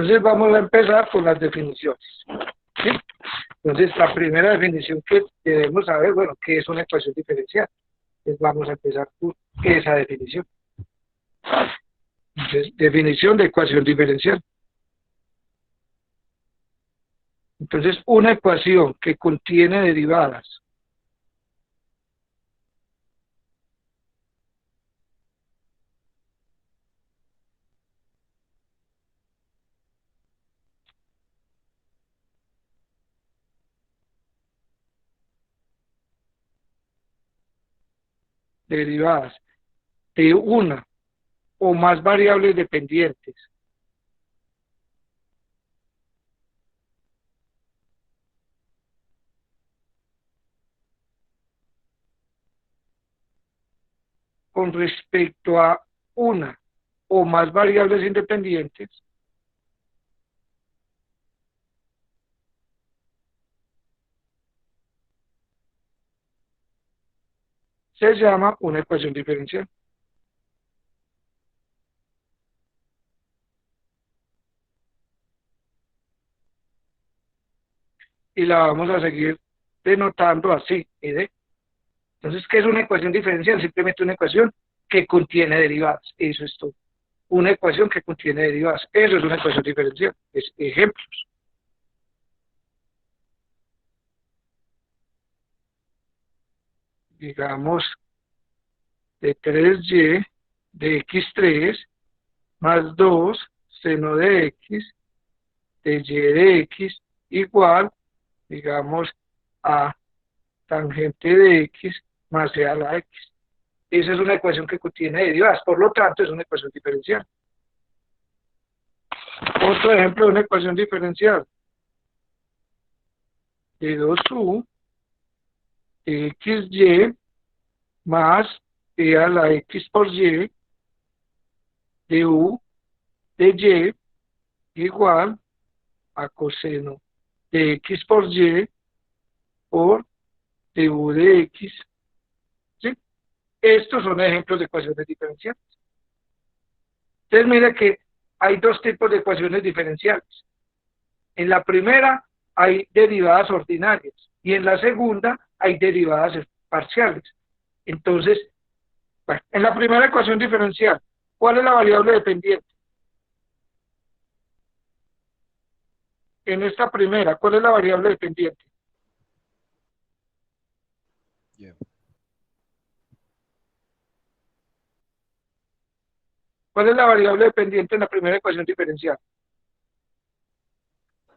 Entonces vamos a empezar con las definiciones. ¿Sí? Entonces la primera definición que debemos saber, bueno, ¿qué es una ecuación diferencial? Entonces vamos a empezar con esa definición. Entonces, definición de ecuación diferencial. Entonces, una ecuación que contiene derivadas de una o más variables dependientes con respecto a una o más variables independientes se llama una ecuación diferencial. Y la vamos a seguir denotando así, ¿eh? Entonces, ¿qué es una ecuación diferencial? Simplemente una ecuación que contiene derivadas. Eso es todo. Una ecuación que contiene derivadas. Eso es una ecuación diferencial. Es ejemplos. Digamos, de 3y de x3 más 2 seno de x de y de x igual, digamos, a tangente de x más e a la x. Esa es una ecuación que contiene derivadas, por lo tanto es una ecuación diferencial. Otro ejemplo de una ecuación diferencial, de 2u de xy más e a la x por y de u de y igual a coseno de x por y por de u de x. ¿Sí? Estos son ejemplos de ecuaciones diferenciales. Entonces mira que hay dos tipos de ecuaciones diferenciales. En la primera hay derivadas ordinarias y en la segunda hay derivadas parciales. Entonces, bueno, en la primera ecuación diferencial, ¿cuál es la variable dependiente? En esta primera, ¿cuál es la variable dependiente? Yeah. ¿Cuál es la variable dependiente en la primera ecuación diferencial?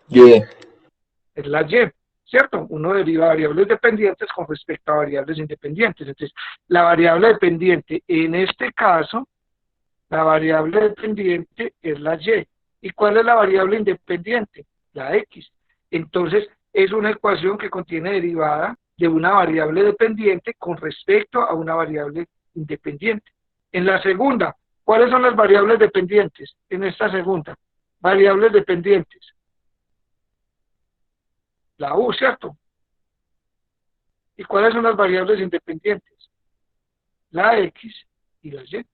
Y. Es la y, ¿cierto? Uno deriva variables dependientes con respecto a variables independientes. Entonces, la variable dependiente, en este caso, la variable dependiente es la y. ¿Y cuál es la variable independiente? La x. Entonces, es una ecuación que contiene derivada de una variable dependiente con respecto a una variable independiente. En la segunda, ¿cuáles son las variables dependientes? En esta segunda, variables dependientes. La u, ¿cierto? ¿Y cuáles son las variables independientes? La x y la y.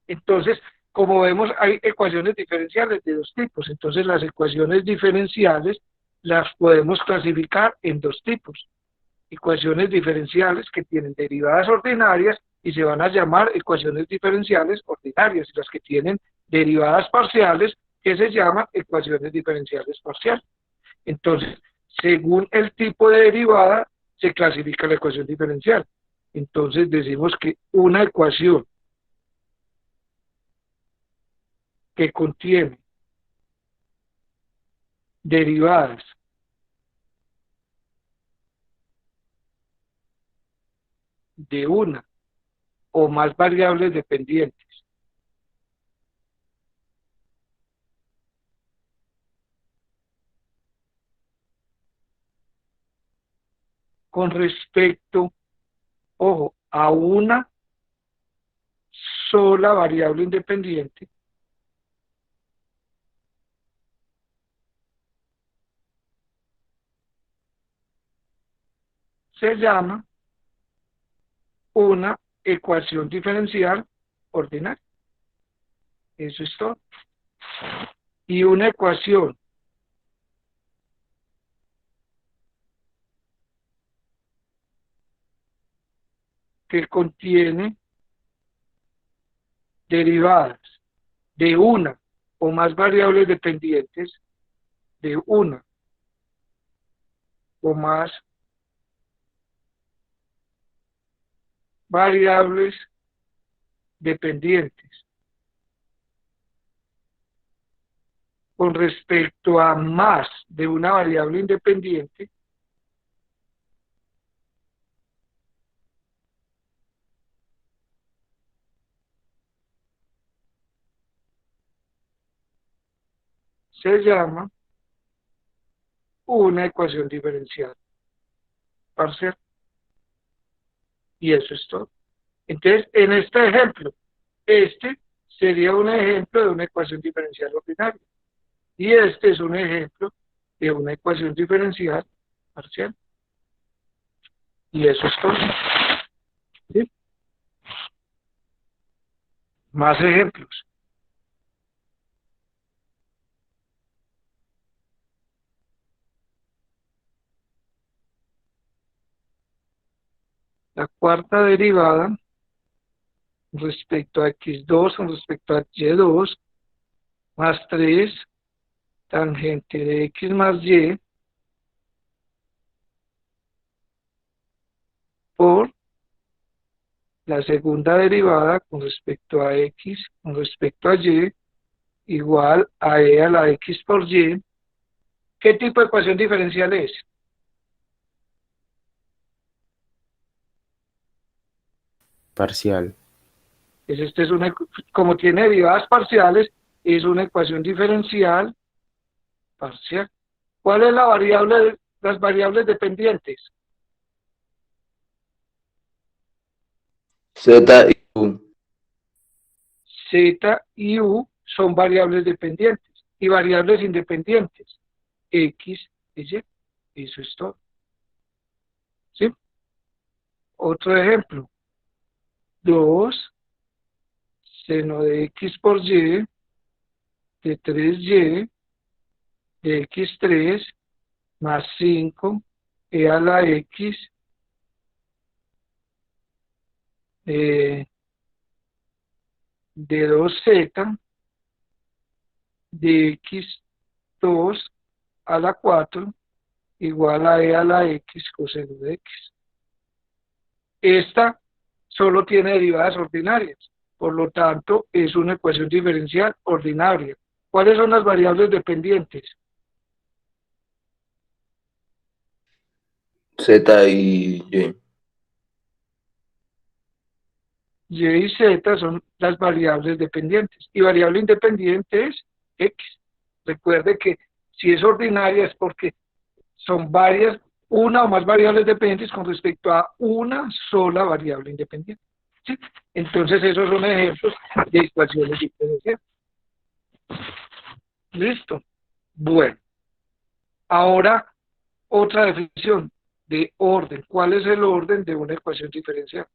Entonces, como vemos, hay ecuaciones diferenciales de dos tipos. Entonces, las ecuaciones diferenciales las podemos clasificar en dos tipos. Ecuaciones diferenciales que tienen derivadas ordinarias y se van a llamar ecuaciones diferenciales ordinarias. Y las que tienen derivadas parciales, que se llaman ecuaciones diferenciales parciales. Entonces, según el tipo de derivada, se clasifica la ecuación diferencial. Entonces, decimos que una ecuación que contiene derivadas de una o más variables dependientes con respecto, ojo, a una sola variable independiente, se llama una ecuación diferencial ordinaria. Eso es todo. y una ecuación que contiene derivadas de una o más variables dependientes de una o más variables dependientes con respecto a más de una variable independiente, se llama una ecuación diferencial parcial. Y eso es todo. Entonces, en este ejemplo, este sería un ejemplo de una ecuación diferencial ordinaria. Y este es un ejemplo de una ecuación diferencial parcial. Y eso es todo. ¿Sí? Más ejemplos. La cuarta derivada respecto a x2 con respecto a y2 más 3 tangente de x más y por la segunda derivada con respecto a x con respecto a y igual a e a la x por y. ¿Qué tipo de ecuación diferencial es? Parcial. Este es una, como tiene derivadas parciales, es una ecuación diferencial parcial. ¿Cuál es la variable, las variables dependientes? Z y U. Z y U son variables dependientes y variables independientes. X y Y. Eso es todo. ¿Sí? Otro ejemplo. 2 seno de X por Y de 3Y de X3 más 5 e a la X eh, de 2Z de X2 a la 4 igual a e a la X coseno de X. Esta solo tiene derivadas ordinarias, por lo tanto es una ecuación diferencial ordinaria. ¿Cuáles son las variables dependientes? Z y Y. Y y Z son las variables dependientes y variable independiente es X. Recuerde que si es ordinaria es porque son varias, una o más variables dependientes con respecto a una sola variable independiente. ¿Sí? Entonces esos son ejemplos de ecuaciones diferenciales. Listo. Bueno, ahora otra definición de orden. ¿Cuál es el orden de una ecuación diferencial?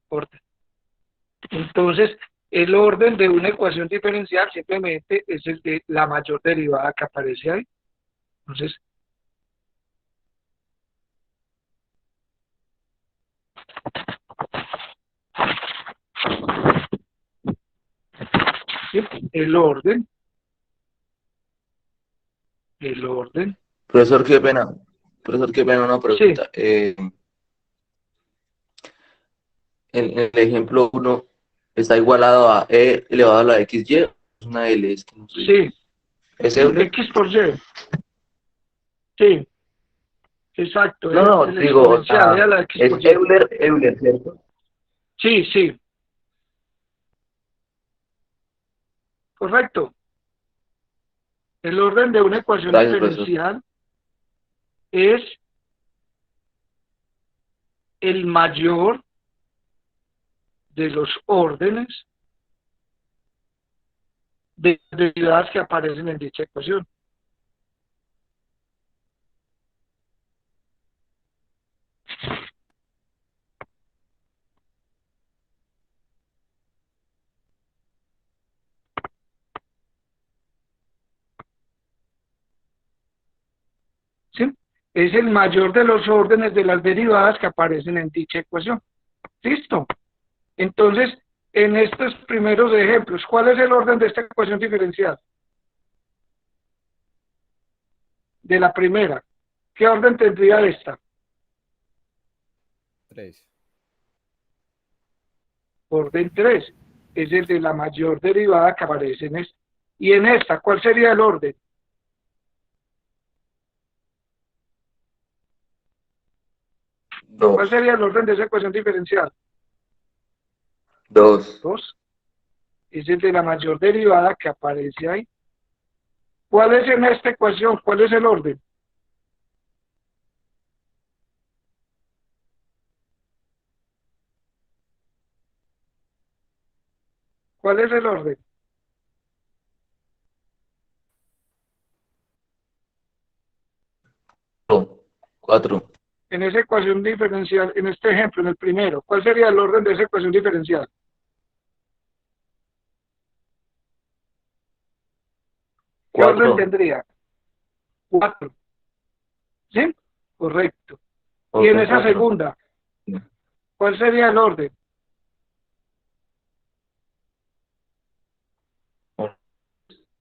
Orden. Entonces, el orden de una ecuación diferencial simplemente es el de la mayor derivada que aparece ahí. Entonces, ¿sí? El orden, Profesor, qué pena. Profesor, qué pena, una sí, pregunta. En el ejemplo uno está igualado a e elevado a la xy, es una L, es que no sé. sí, ¿Es Euler? X por Y, sí, exacto, No, es no, el digo, o exponencial, sea, es la X es por Y. Euler, Euler, ¿cierto? Sí, sí, correcto. El orden de una ecuación Gracias, profesor. diferencial es el mayor de los órdenes de derivadas que aparecen en dicha ecuación. es el mayor de los órdenes de las derivadas que aparecen en dicha ecuación. ¿Listo? Entonces, en estos primeros ejemplos, ¿cuál es el orden de esta ecuación diferencial? De la primera. ¿Qué orden tendría esta? 3. Orden 3. Es el de la mayor derivada que aparece en esta. Y en esta, ¿cuál sería el orden? ¿Cuál 2. sería el orden de esa ecuación diferencial? 2. 2. Es el de la mayor derivada que aparece ahí. ¿Cuál es en esta ecuación? ¿Cuál es el orden? ¿Cuál es el orden? 4. En esa ecuación diferencial, en este ejemplo, en el primero, ¿cuál sería el orden de esa ecuación diferencial? ¿Qué orden 4. tendría? 4. ¿Sí? Correcto. Y en esa segunda, ¿cuál sería el orden?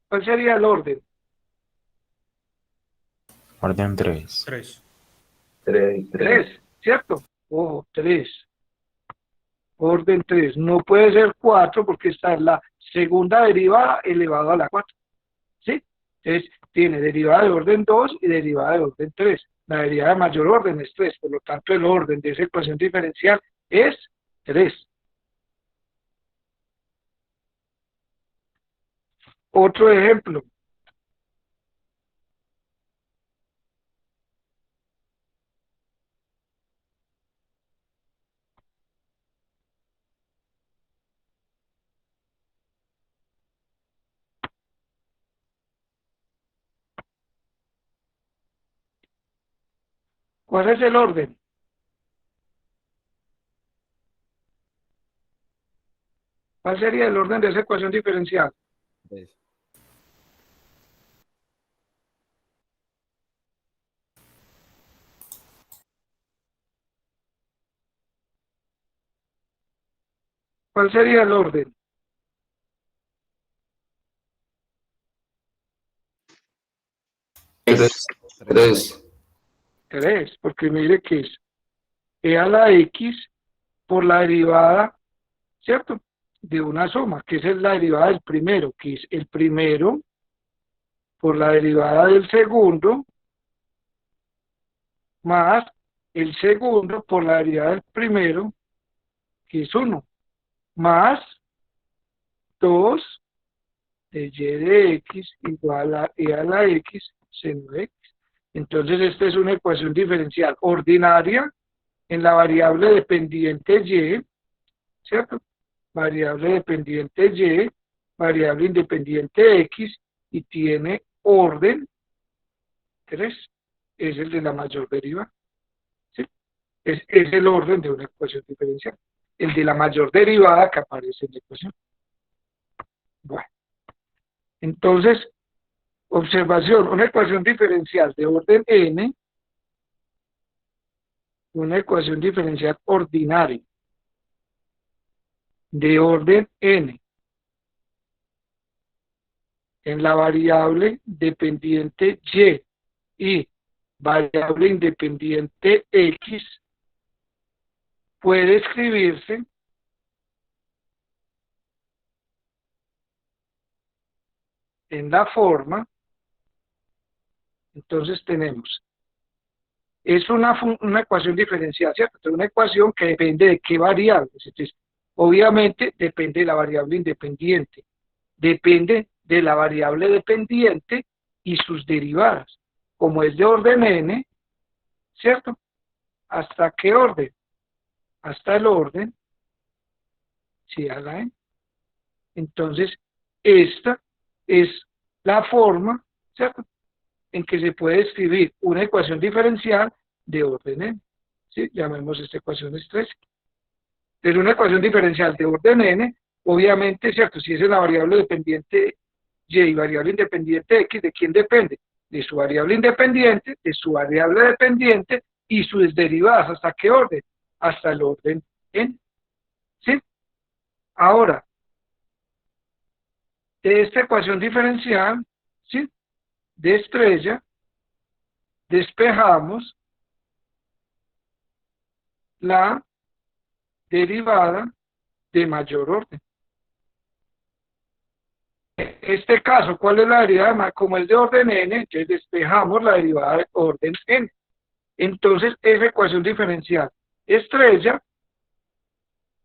¿Cuál sería el orden? Orden 3. 3. 3. 3, ¿cierto? Ojo, 3. Orden 3. No puede ser 4 porque esta es la segunda derivada elevado a la 4. ¿Sí? Entonces, tiene derivada de orden 2 y derivada de orden 3. La derivada de mayor orden es 3, por lo tanto el orden de esa ecuación diferencial es 3. Otro ejemplo. ¿Cuál es el orden? ¿Cuál sería el orden de esa ecuación diferencial? 3. ¿Cuál sería el orden? 3. 3, porque mire que es e a la x por la derivada, ¿cierto? De una suma, que esa es la derivada del primero, que es el primero por la derivada del segundo, más el segundo por la derivada del primero, que es 1, más 2 de y de x igual a e a la x seno de x. Entonces esta es una ecuación diferencial ordinaria en la variable dependiente y, ¿cierto? Variable dependiente y, variable independiente x, y tiene orden 3, es el de la mayor derivada, ¿sí? Es el orden de una ecuación diferencial, el de la mayor derivada que aparece en la ecuación. Bueno, entonces, observación, una ecuación diferencial de orden n, una ecuación diferencial ordinaria de orden n, en la variable dependiente y variable independiente x, puede escribirse en la forma. Entonces tenemos, es una ecuación diferencial, ¿cierto? Es una ecuación que depende de qué variables. Entonces, obviamente depende de la variable independiente, depende de la variable dependiente y sus derivadas. Como es de orden n, ¿cierto? ¿Hasta qué orden? Hasta el orden, si a la n. Entonces, esta es la forma, ¿cierto?, en que se puede escribir una ecuación diferencial de orden n. ¿Sí? Llamemos esta ecuación estrés. Es una ecuación diferencial de orden n, obviamente, ¿cierto? Si es la variable dependiente y variable independiente x, ¿de quién depende? de su variable independiente, de su variable dependiente y sus derivadas. ¿Hasta qué orden? Hasta el orden n. ¿Sí? Ahora, de esta ecuación diferencial, ¿sí?, de estrella, despejamos la derivada de mayor orden. En este caso, ¿cuál es la derivada? Como es de orden n, entonces despejamos la derivada de orden n. Entonces, esa ecuación diferencial estrella,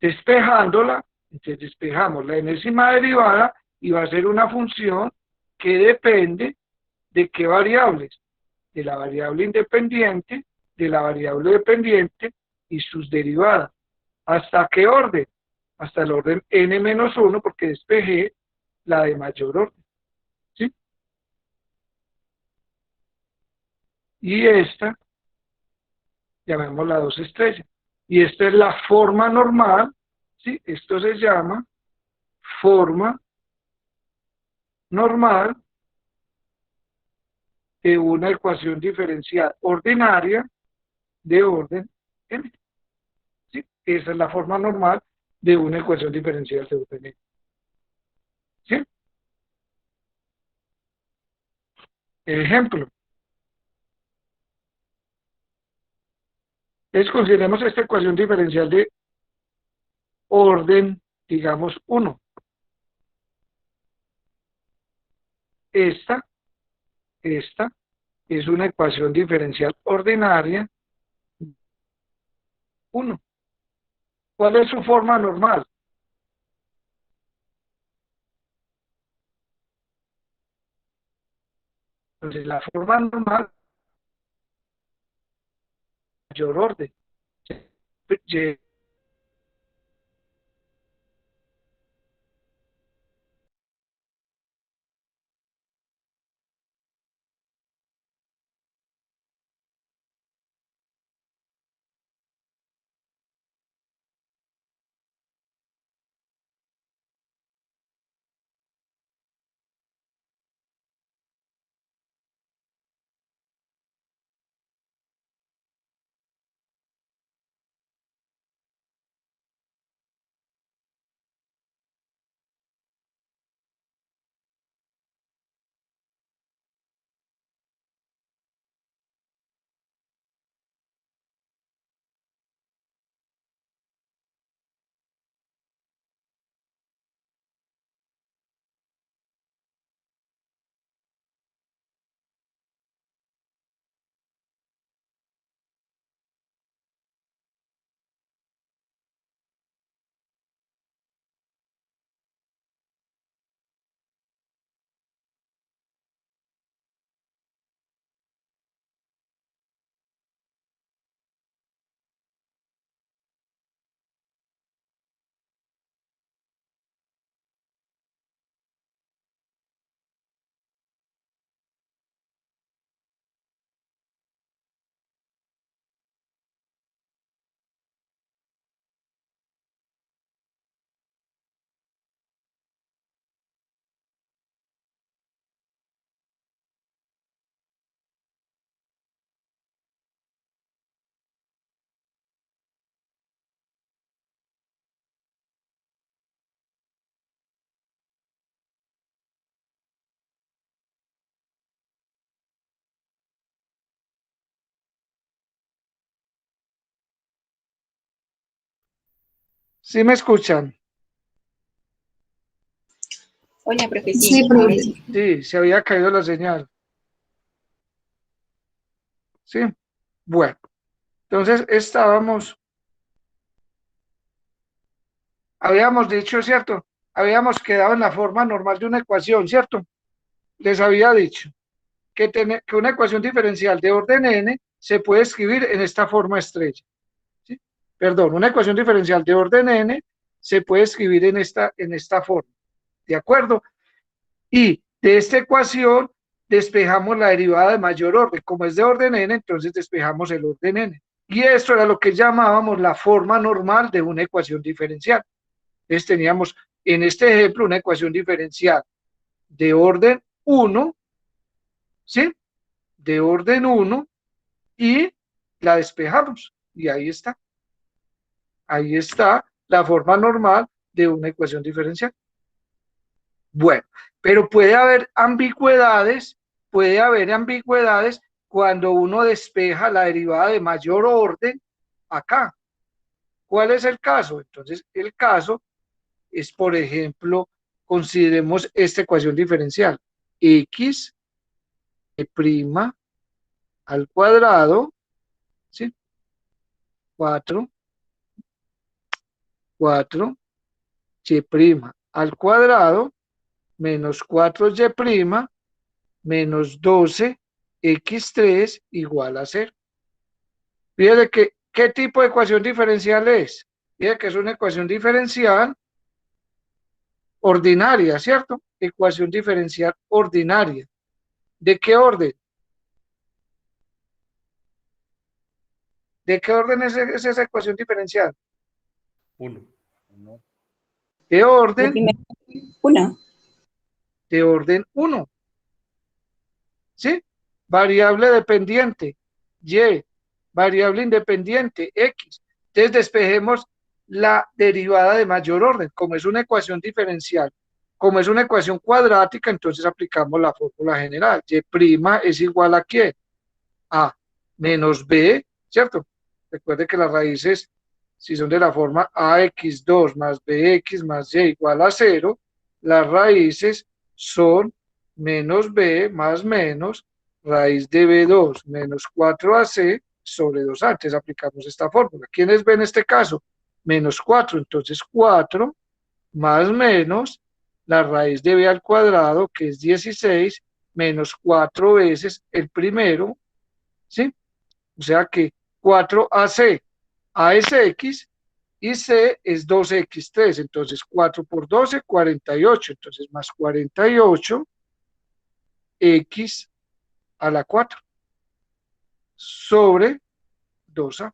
despejándola, entonces despejamos la enésima derivada y va a ser una función que depende de qué variables, de la variable independiente, de la variable dependiente y sus derivadas. ¿Hasta qué orden? Hasta el orden n-1, porque despejé la de mayor orden. ¿Sí? Y esta, llamémosla 2 estrellas. Y esta es la forma normal, ¿sí? Esto se llama forma normal de una ecuación diferencial ordinaria de orden n. ¿Sí? Esa es la forma normal de una ecuación diferencial de orden n. ¿Sí? Ejemplo. Entonces consideremos esta ecuación diferencial de orden, digamos, 1. Esta es una ecuación diferencial ordinaria 1. ¿Cuál es su forma normal? Entonces, la forma normal, mayor orden. ¿Sí me escuchan? Hola, profe, Sí, sí, ahora profe. sí. Sí, se había caído la señal. ¿Sí? Bueno, entonces habíamos dicho, ¿cierto? Habíamos quedado en la forma normal de una ecuación, ¿cierto? Les había dicho que una ecuación diferencial de orden n se puede escribir en esta forma estrella. ¿Sí? Perdón, una ecuación diferencial de orden n se puede escribir en esta forma. ¿De acuerdo? Y de esta ecuación despejamos la derivada de mayor orden. Como es de orden n, entonces despejamos el orden n. Y esto era lo que llamábamos la forma normal de una ecuación diferencial. Entonces teníamos en este ejemplo una ecuación diferencial de orden 1, ¿sí? de orden 1 y la despejamos. Y ahí está. Ahí está la forma normal de una ecuación diferencial. Bueno, pero puede haber ambigüedades cuando uno despeja la derivada de mayor orden acá. ¿Cuál es el caso? Entonces, el caso es, por ejemplo, consideremos esta ecuación diferencial. X prima al cuadrado, ¿sí? 4 y prima al cuadrado menos 4y menos 12x3 igual a 0. Fíjate que, ¿qué tipo de ecuación diferencial es? Fíjate que es una ecuación diferencial ordinaria, ¿cierto? Ecuación diferencial ordinaria. ¿De qué orden? ¿De qué orden es esa ecuación diferencial? 1. De orden, Una. de orden 1. ¿Sí? Variable dependiente, Y, variable independiente, X. Entonces despejemos la derivada de mayor orden. Como es una ecuación diferencial, como es una ecuación cuadrática, entonces aplicamos la fórmula general. Y' es igual a ¿qué? A menos B, ¿cierto? Recuerde que las raíces, si son de la forma ax2 más bx más y igual a 0, las raíces son menos b más menos raíz de b2 menos 4ac sobre 2a. Entonces aplicamos esta fórmula. ¿Quién es b en este caso? Menos 4. Entonces 4 más menos la raíz de b al cuadrado, que es 16, menos 4 veces el primero, ¿sí? O sea que 4ac, A es x y c es 12x3, entonces 4 por 12, 48, entonces más 48 x a la 4 sobre 2a.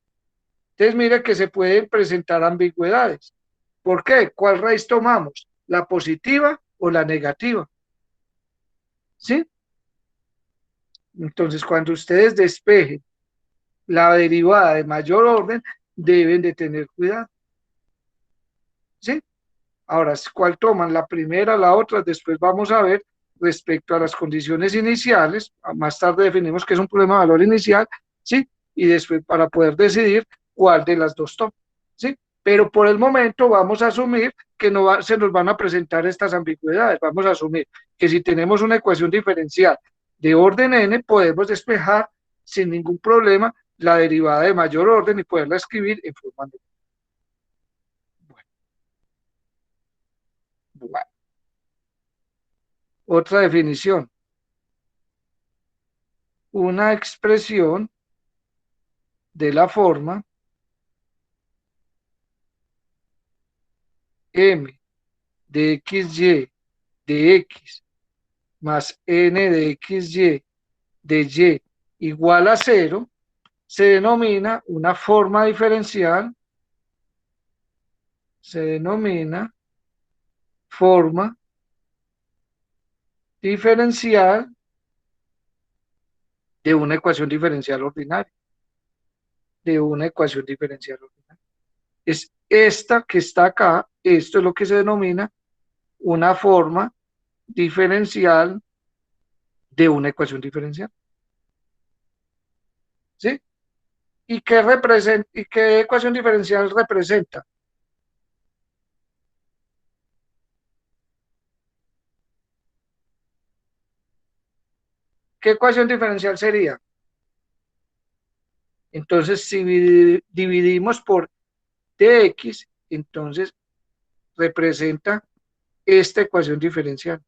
Entonces mire que se pueden presentar ambigüedades. ¿Por qué? ¿Cuál raíz tomamos? ¿La positiva o la negativa? ¿Sí? Entonces cuando ustedes despejen la derivada de mayor orden, deben de tener cuidado. ¿Sí? Ahora, ¿cuál toman? La primera, la otra, después vamos a ver respecto a las condiciones iniciales, más tarde definimos que es un problema de valor inicial, ¿sí? Y después para poder decidir cuál de las dos toman, ¿sí? Pero por el momento vamos a asumir que no se nos van a presentar estas ambigüedades, vamos a asumir que si tenemos una ecuación diferencial de orden n, podemos despejar sin ningún problema la derivada de mayor orden y poderla escribir en forma de... Bueno. Otra definición. Una expresión de la forma m de xy de x más n de xy de y igual a 0 se denomina una forma diferencial, se denomina forma diferencial de una ecuación diferencial ordinaria. De una ecuación diferencial ordinaria. Es esta que está acá, esto es lo que se denomina una forma diferencial de una ecuación diferencial. ¿Sí? ¿Y qué representa? ¿Y qué ecuación diferencial representa? ¿Qué ecuación diferencial sería? Entonces, si dividimos por dx, entonces representa esta ecuación diferencial.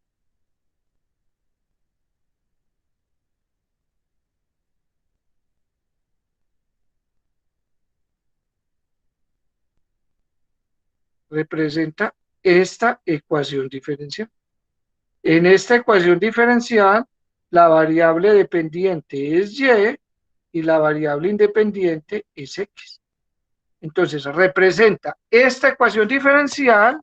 Representa esta ecuación diferencial. En esta ecuación diferencial, la variable dependiente es y y la variable independiente es x. Entonces, representa esta ecuación diferencial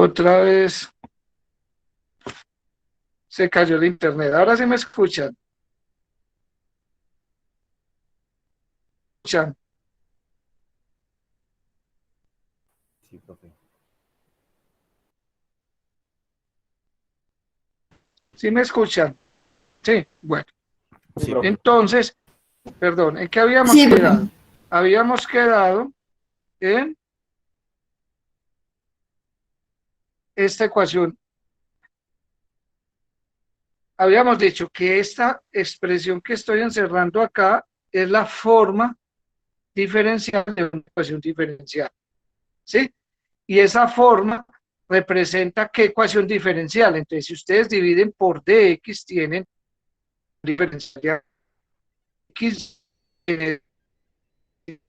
Otra vez se cayó el internet. Ahora sí me escuchan. ¿Escuchan? Sí, profe. ¿Sí me escuchan? Sí, bueno. Sí, profe. Entonces, perdón, ¿en qué habíamos Sí, profe. quedado? Habíamos quedado en esta ecuación. Habíamos dicho que esta expresión que estoy encerrando acá es la forma diferencial de una ecuación diferencial, ¿sí? Y esa forma representa qué ecuación diferencial. Entonces, si ustedes dividen por dx, tienen diferencial de x,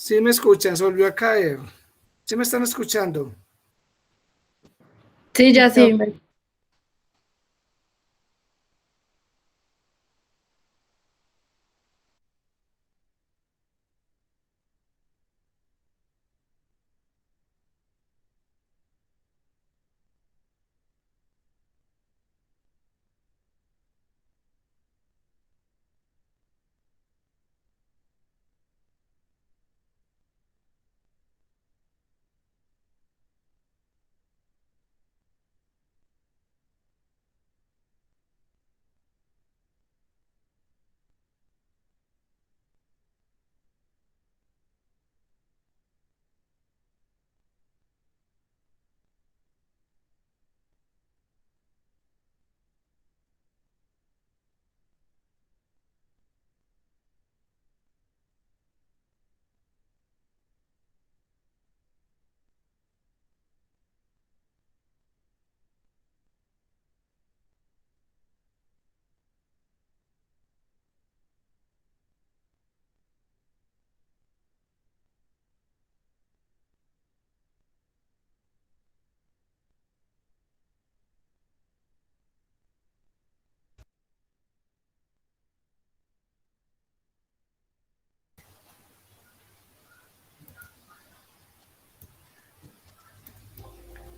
Sí me escuchan, se volvió a caer. ¿Sí me están escuchando? Sí, ya sí.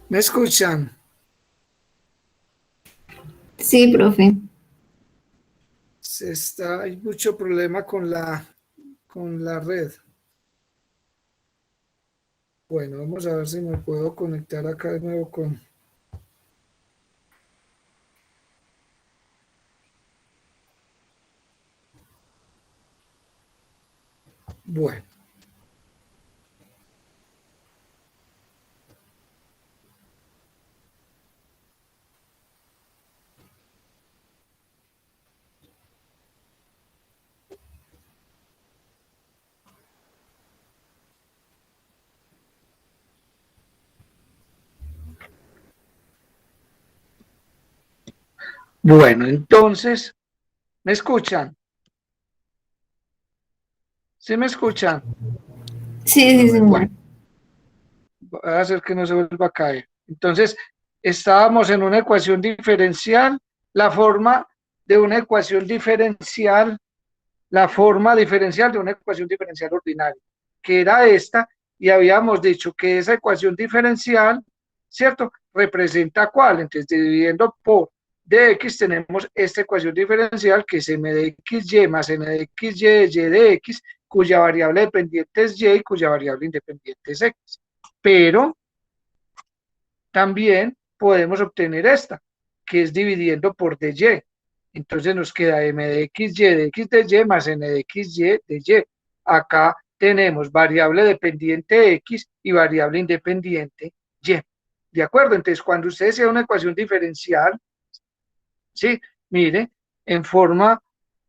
¿Me escuchan? Sí, profe. Hay mucho problema con la red. Bueno, vamos a ver si me puedo conectar acá de nuevo con... Bueno, bueno, entonces, ¿me escuchan? ¿Sí me escuchan? Sí, sí, señor. Bueno, voy a hacer que no se vuelva a caer. Entonces, estábamos en una ecuación diferencial, la forma de una ecuación diferencial, la forma diferencial de una ecuación diferencial ordinaria, que era esta, y habíamos dicho que esa ecuación diferencial, ¿cierto? Representa cuál. Entonces, dividiendo por dx, tenemos esta ecuación diferencial que es m de xy más n de xy, y de x, cuya variable dependiente es y y cuya variable independiente es x. Pero también podemos obtener esta, que es dividiendo por dy. Entonces nos queda m de x de y más n de xy de y. Acá tenemos variable dependiente x y variable independiente y. ¿De acuerdo? Entonces, cuando ustedes sean una ecuación diferencial, ¿sí? Mire, en forma,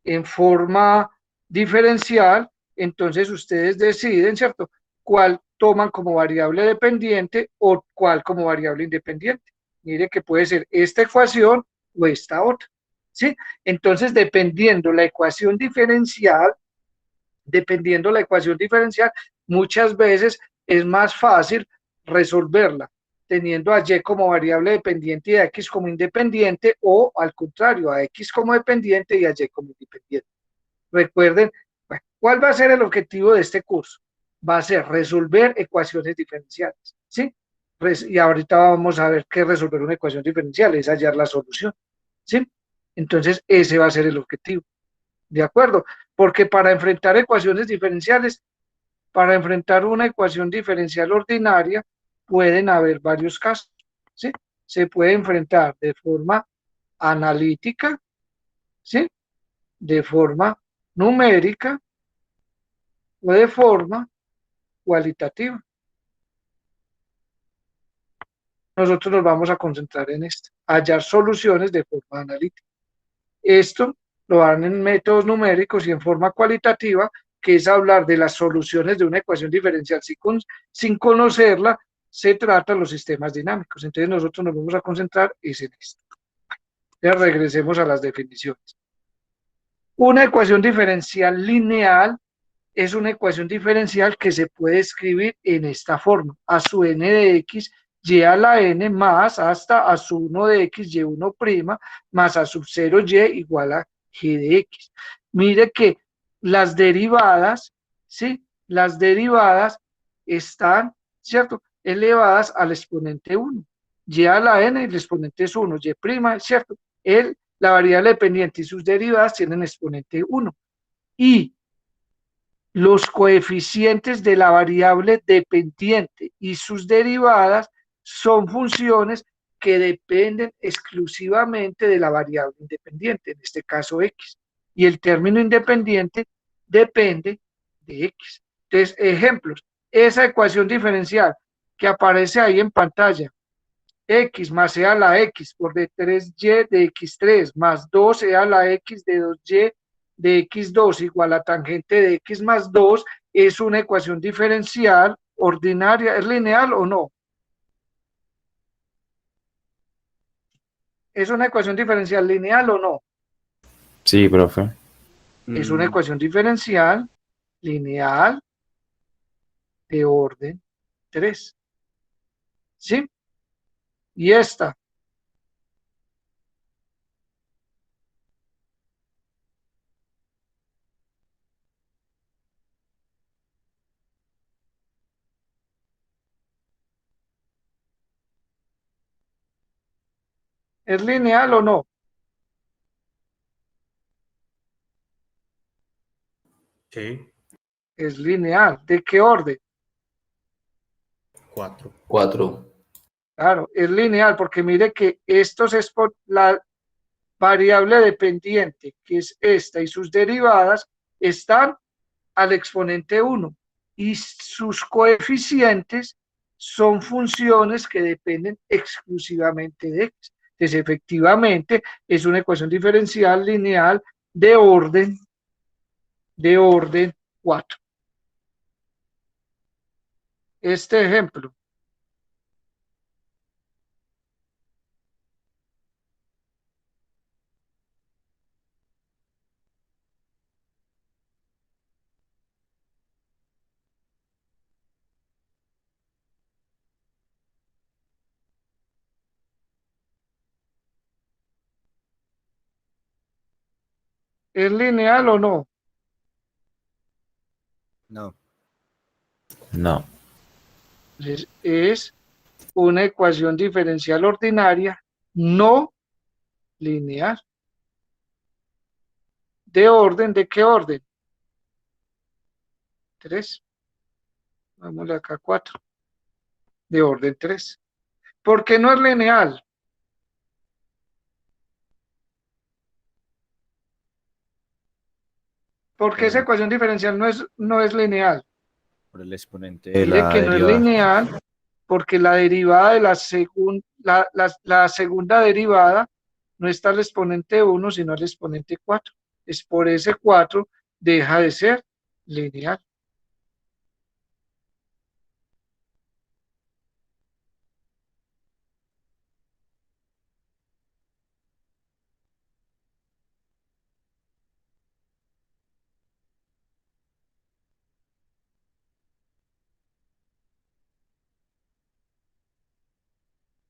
en forma diferencial, entonces ustedes deciden, ¿cierto? Cuál toman como variable dependiente o cuál como variable independiente. Mire que puede ser esta ecuación o esta otra, ¿sí? Entonces, dependiendo la ecuación diferencial, muchas veces es más fácil resolverla teniendo a y como variable dependiente y a x como independiente, o al contrario, a x como dependiente y a y como independiente. Recuerden, bueno, ¿cuál va a ser el objetivo de este curso? Va a ser resolver ecuaciones diferenciales, ¿sí? Y ahorita vamos a ver qué resolver una ecuación diferencial, es hallar la solución, ¿sí? Entonces, ese va a ser el objetivo, ¿de acuerdo? Porque para enfrentar ecuaciones diferenciales, para enfrentar una ecuación diferencial ordinaria, pueden haber varios casos, ¿sí? Se puede enfrentar de forma analítica, ¿sí? De forma numérica o de forma cualitativa. Nosotros nos vamos a concentrar en esto, hallar soluciones de forma analítica. Esto lo dan en métodos numéricos y en forma cualitativa, que es hablar de las soluciones de una ecuación diferencial sin conocerla, se tratan los sistemas dinámicos. Entonces nosotros nos vamos a concentrar en esto. Ya regresemos a las definiciones. Una ecuación diferencial lineal es una ecuación diferencial que se puede escribir en esta forma: a su n de x, y a la n más hasta a su 1 de x, y1' más a sub 0 y igual a g de x. Mire que las derivadas, ¿sí? Las derivadas están, ¿cierto?, elevadas al exponente 1. Y a la n, el exponente es 1, y', ¿cierto? La variable dependiente y sus derivadas tienen exponente 1. Y los coeficientes de la variable dependiente y sus derivadas son funciones que dependen exclusivamente de la variable independiente, en este caso x. Y el término independiente depende de x. Entonces, ejemplos: esa ecuación diferencial que aparece ahí en pantalla, x más e a la x por d3y de x3 más 2e a la x de 2y de x2 igual a tangente de x más 2, es una ecuación diferencial ordinaria. ¿Es lineal o no? ¿Es una ecuación diferencial lineal o no? Sí, profe. Es una ecuación diferencial lineal de orden 3. ¿Sí? Y esta ¿es lineal o no? Sí, Es lineal. ¿De qué orden? 4. 4. Claro, es lineal, porque mire que la variable dependiente, que es esta, y sus derivadas están al exponente 1, y sus coeficientes son funciones que dependen exclusivamente de x. Entonces, efectivamente, es una ecuación diferencial lineal de orden 4. Este ejemplo: ¿es lineal o no? No. No. Entonces, es una ecuación diferencial ordinaria no lineal. ¿De orden? ¿De qué orden? 3. Vamos acá, 4. De orden 3. ¿Por qué no es lineal? Porque esa ecuación diferencial no es lineal. Por el exponente de Mire la que no es derivada. lineal porque la derivada de la segunda derivada no está al exponente 1, sino al exponente 4. Es por ese 4 deja de ser lineal.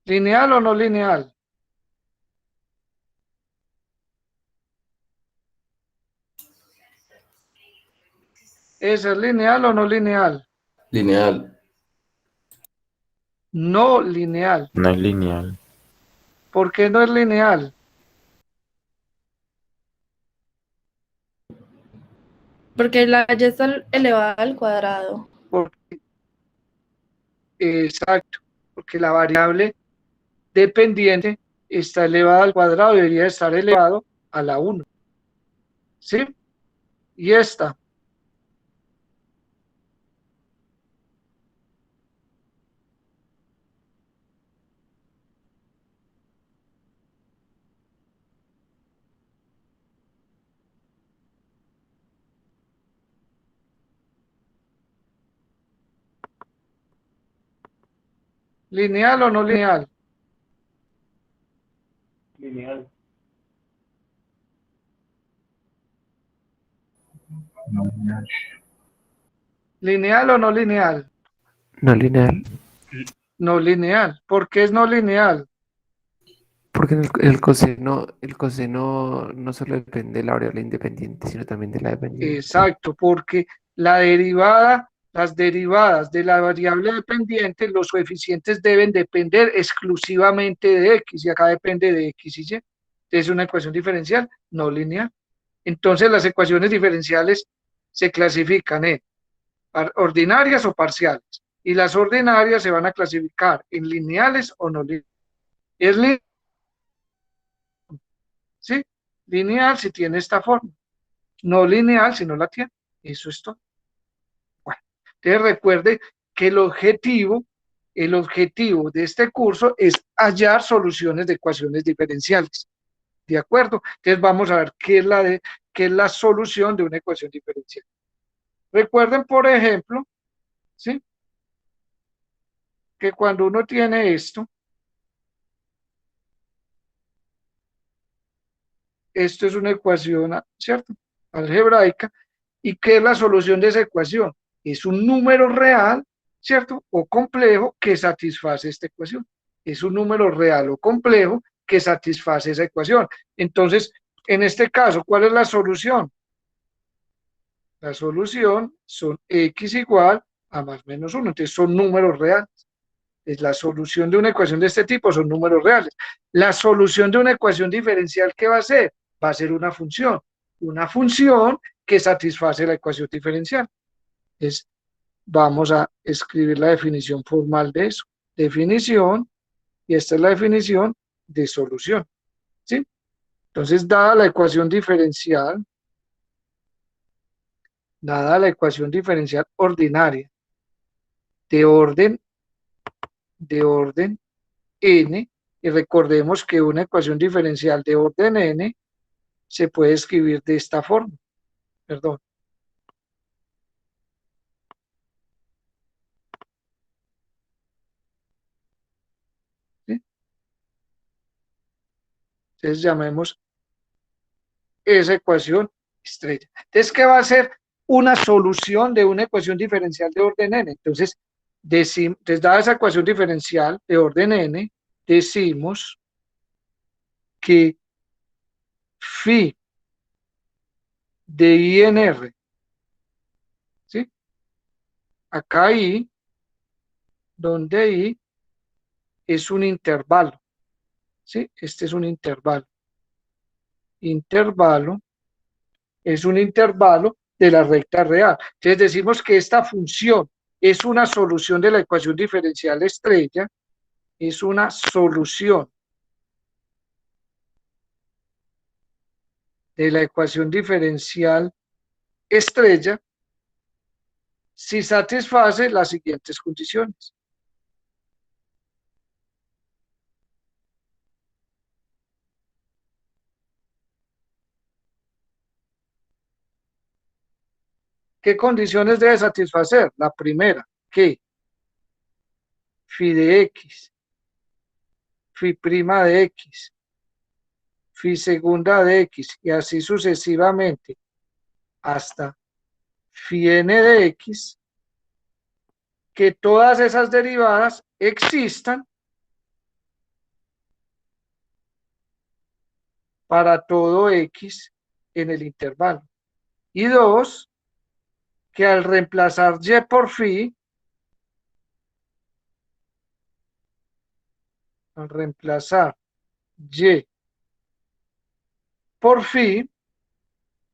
¿Lineal o no lineal? ¿Es lineal o no lineal? Lineal. No lineal. No es lineal. ¿Por qué no es lineal? Porque la y está elevada al cuadrado. Porque, exacto, porque la variable dependiente está elevada al cuadrado, debería estar elevado a la 1. ¿Sí? Y esta, ¿lineal o no lineal? Lineal. No, lineal. ¿Lineal o no lineal? No lineal. No lineal. ¿Por qué es no lineal? Porque el coseno no solo depende de la variable independiente, sino también de la dependiente. Exacto, porque las derivadas de la variable dependiente, los coeficientes deben depender exclusivamente de x, y acá depende de x y y. Es una ecuación diferencial no lineal. Entonces las ecuaciones diferenciales se clasifican en ordinarias o parciales, y las ordinarias se van a clasificar en lineales o no lineales. Es lineal, ¿sí? Lineal si tiene esta forma, no lineal si no la tiene. Eso es todo. Bueno, entonces recuerde que el objetivo de este curso es hallar soluciones de ecuaciones diferenciales. ¿De acuerdo? Entonces vamos a ver qué es la solución de una ecuación diferencial. Recuerden, por ejemplo, ¿sí?, que cuando uno tiene esto es una ecuación, ¿cierto?, algebraica, ¿y qué es la solución de esa ecuación? Es un número real, ¿cierto?, o complejo que satisface esta ecuación. Es un número real o complejo que satisface esa ecuación. Entonces, en este caso, ¿cuál es la solución? La solución son x igual a más menos 1. Entonces, son números reales. Es la solución de una ecuación de este tipo, son números reales. La solución de una ecuación diferencial, ¿qué va a ser? Va a ser una función que satisface la ecuación diferencial. Entonces, vamos a escribir la definición formal de eso. Definición, y esta es la definición de solución, ¿sí? Entonces, dada la ecuación diferencial ordinaria de orden n, y recordemos que una ecuación diferencial de orden n se puede escribir de esta forma, perdón. ¿Sí? Entonces llamemos esa ecuación estrella. Entonces, ¿qué va a ser una solución de una ecuación diferencial de orden n? Entonces, dada esa ecuación diferencial de orden n, decimos que phi de I en R, ¿sí? Acá I, donde I es un intervalo, ¿sí? Este es un intervalo. Intervalo es un intervalo de la recta real. Entonces decimos que esta función es una solución de la ecuación diferencial estrella, es una solución de la ecuación diferencial estrella si satisface las siguientes condiciones. ¿Qué condiciones debe satisfacer? La primera, que phi de x, phi prima de x, phi segunda de x, y así sucesivamente hasta phi n de x, que todas esas derivadas existan para todo x en el intervalo. Y dos, que al reemplazar y por phi, al reemplazar y por phi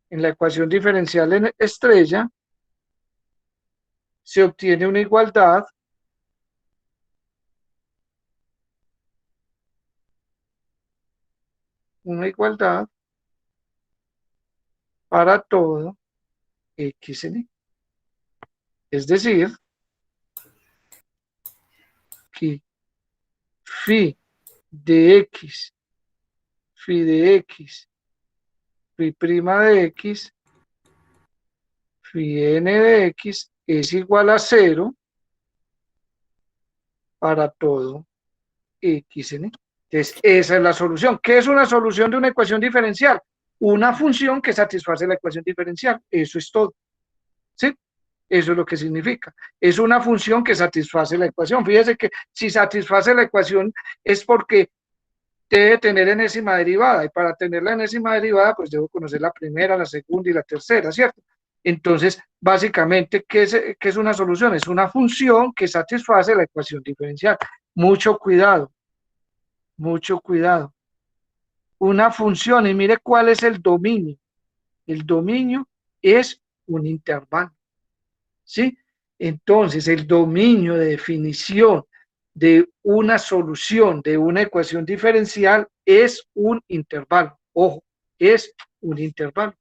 en la ecuación diferencial en estrella, se obtiene una igualdad para todo x en y. Es decir, que phi de x, phi de x, phi prima de x, phi n de x es igual a 0 para todo x en y. Entonces, esa es la solución. ¿Qué es una solución de una ecuación diferencial? Una función que satisface la ecuación diferencial. Eso es todo. ¿Sí? Eso es lo que significa. Es una función que satisface la ecuación. Fíjese que si satisface la ecuación es porque debe tener enésima derivada, y para tener la enésima derivada, pues debo conocer la primera, la segunda y la tercera, ¿cierto? Entonces, básicamente, qué es una solución? Es una función que satisface la ecuación diferencial. Mucho cuidado, mucho cuidado. Una función, y mire cuál es el dominio. El dominio es un intervalo, ¿sí? Entonces, el dominio de definición de una solución de una ecuación diferencial es un intervalo. Ojo, es un intervalo.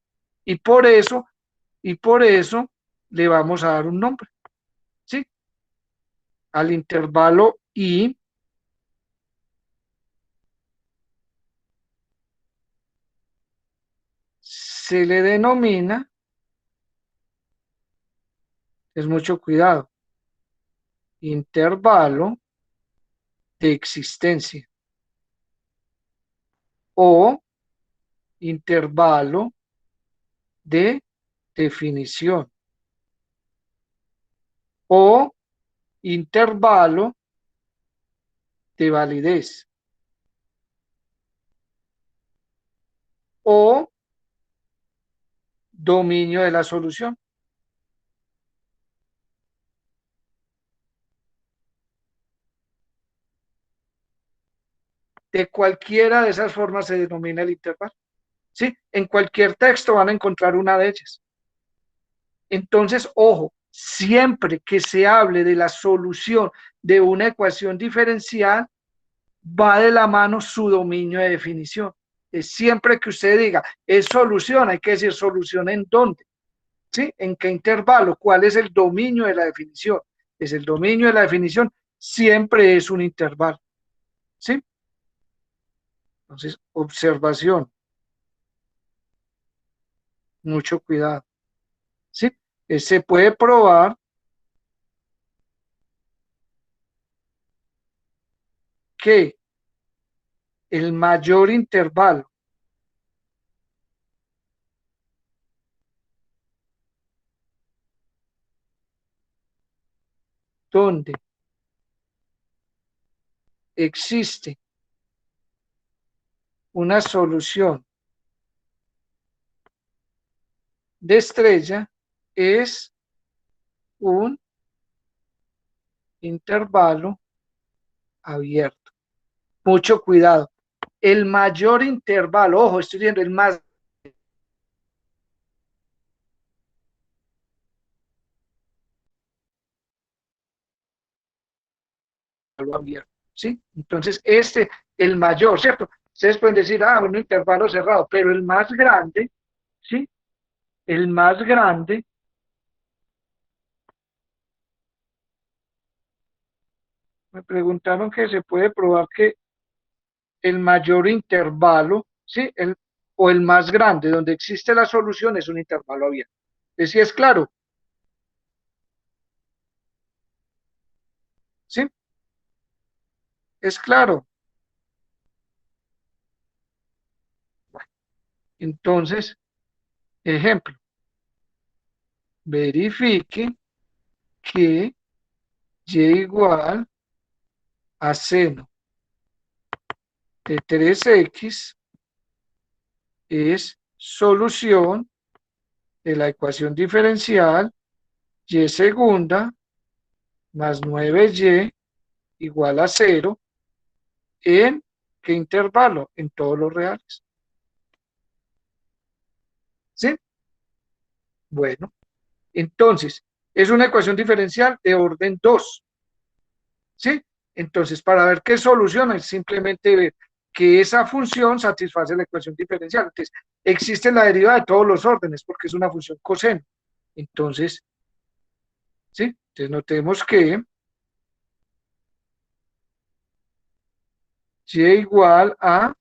Y por eso le vamos a dar un nombre, ¿sí? Al intervalo I se le denomina, es mucho cuidado, intervalo de existencia o intervalo de definición o intervalo de validez o dominio de la solución. De cualquiera de esas formas se denomina el intervalo, ¿sí? En cualquier texto van a encontrar una de ellas. Entonces, ojo, siempre que se hable de la solución de una ecuación diferencial, va de la mano su dominio de definición. Es siempre que usted diga, es solución, hay que decir solución en dónde, ¿sí? ¿En qué intervalo? ¿Cuál es el dominio de la definición? Es el dominio de la definición, siempre es un intervalo, ¿sí? Entonces, observación. Mucho cuidado, ¿sí? Se puede probar que el mayor intervalo donde existe una solución de estrella es un intervalo abierto. Mucho cuidado. El mayor intervalo, ojo, estoy viendo el más abierto, ¿sí? Entonces, el mayor, ¿cierto? Ustedes pueden decir, un intervalo cerrado, pero el más grande, ¿sí? El más grande me preguntaron que se puede probar que el mayor intervalo, ¿sí? O el más grande, donde existe la solución, es un intervalo abierto. ¿Sí es claro? ¿Sí? ¿Es claro? Entonces, ejemplo, verifique que y igual a seno de 3x es solución de la ecuación diferencial y segunda más 9y igual a 0 en ¿qué intervalo? En todos los reales. ¿Sí? Bueno, entonces, es una ecuación diferencial de orden 2. ¿Sí? Entonces, para ver qué solución es simplemente ver que esa función satisface la ecuación diferencial. Entonces, existe la derivada de todos los órdenes porque es una función coseno. Entonces, ¿sí? Entonces, notemos que y igual a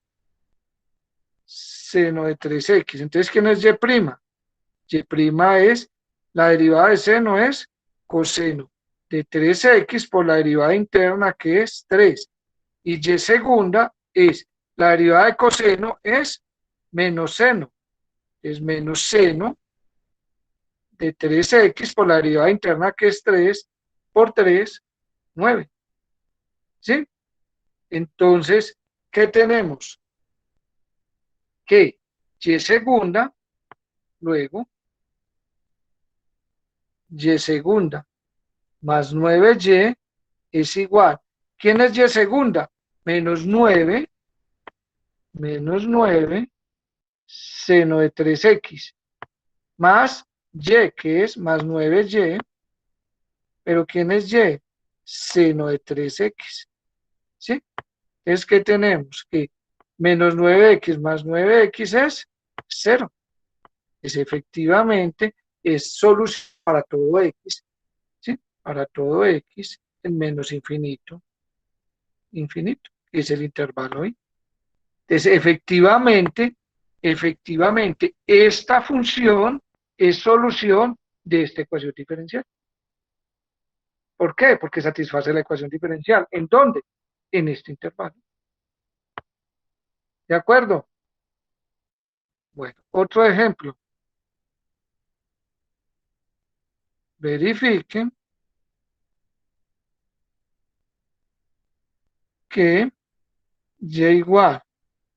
seno de 3x. Entonces, ¿qué no es y'? Y' es, la derivada de seno es coseno de 3x por la derivada interna que es 3. Y y segunda es, la derivada de coseno es menos seno. Es menos seno de 3x por la derivada interna que es 3 por 3, 9. ¿Sí? Entonces, ¿qué tenemos? Que y segunda, luego y segunda más 9y es igual. ¿Quién es y segunda? Menos 9 seno de 3x más y, que es más 9y, pero ¿quién es y? Seno de 3x. ¿Sí? Es que tenemos que menos 9x más 9x es 0. Es efectivamente, es solución para todo x. ¿Sí? Para todo x, el menos infinito, infinito, que es el intervalo ahí. Entonces, efectivamente, esta función es solución de esta ecuación diferencial. ¿Por qué? Porque satisface la ecuación diferencial. ¿En dónde? En este intervalo. ¿De acuerdo? Bueno, otro ejemplo. Verifiquen que y igual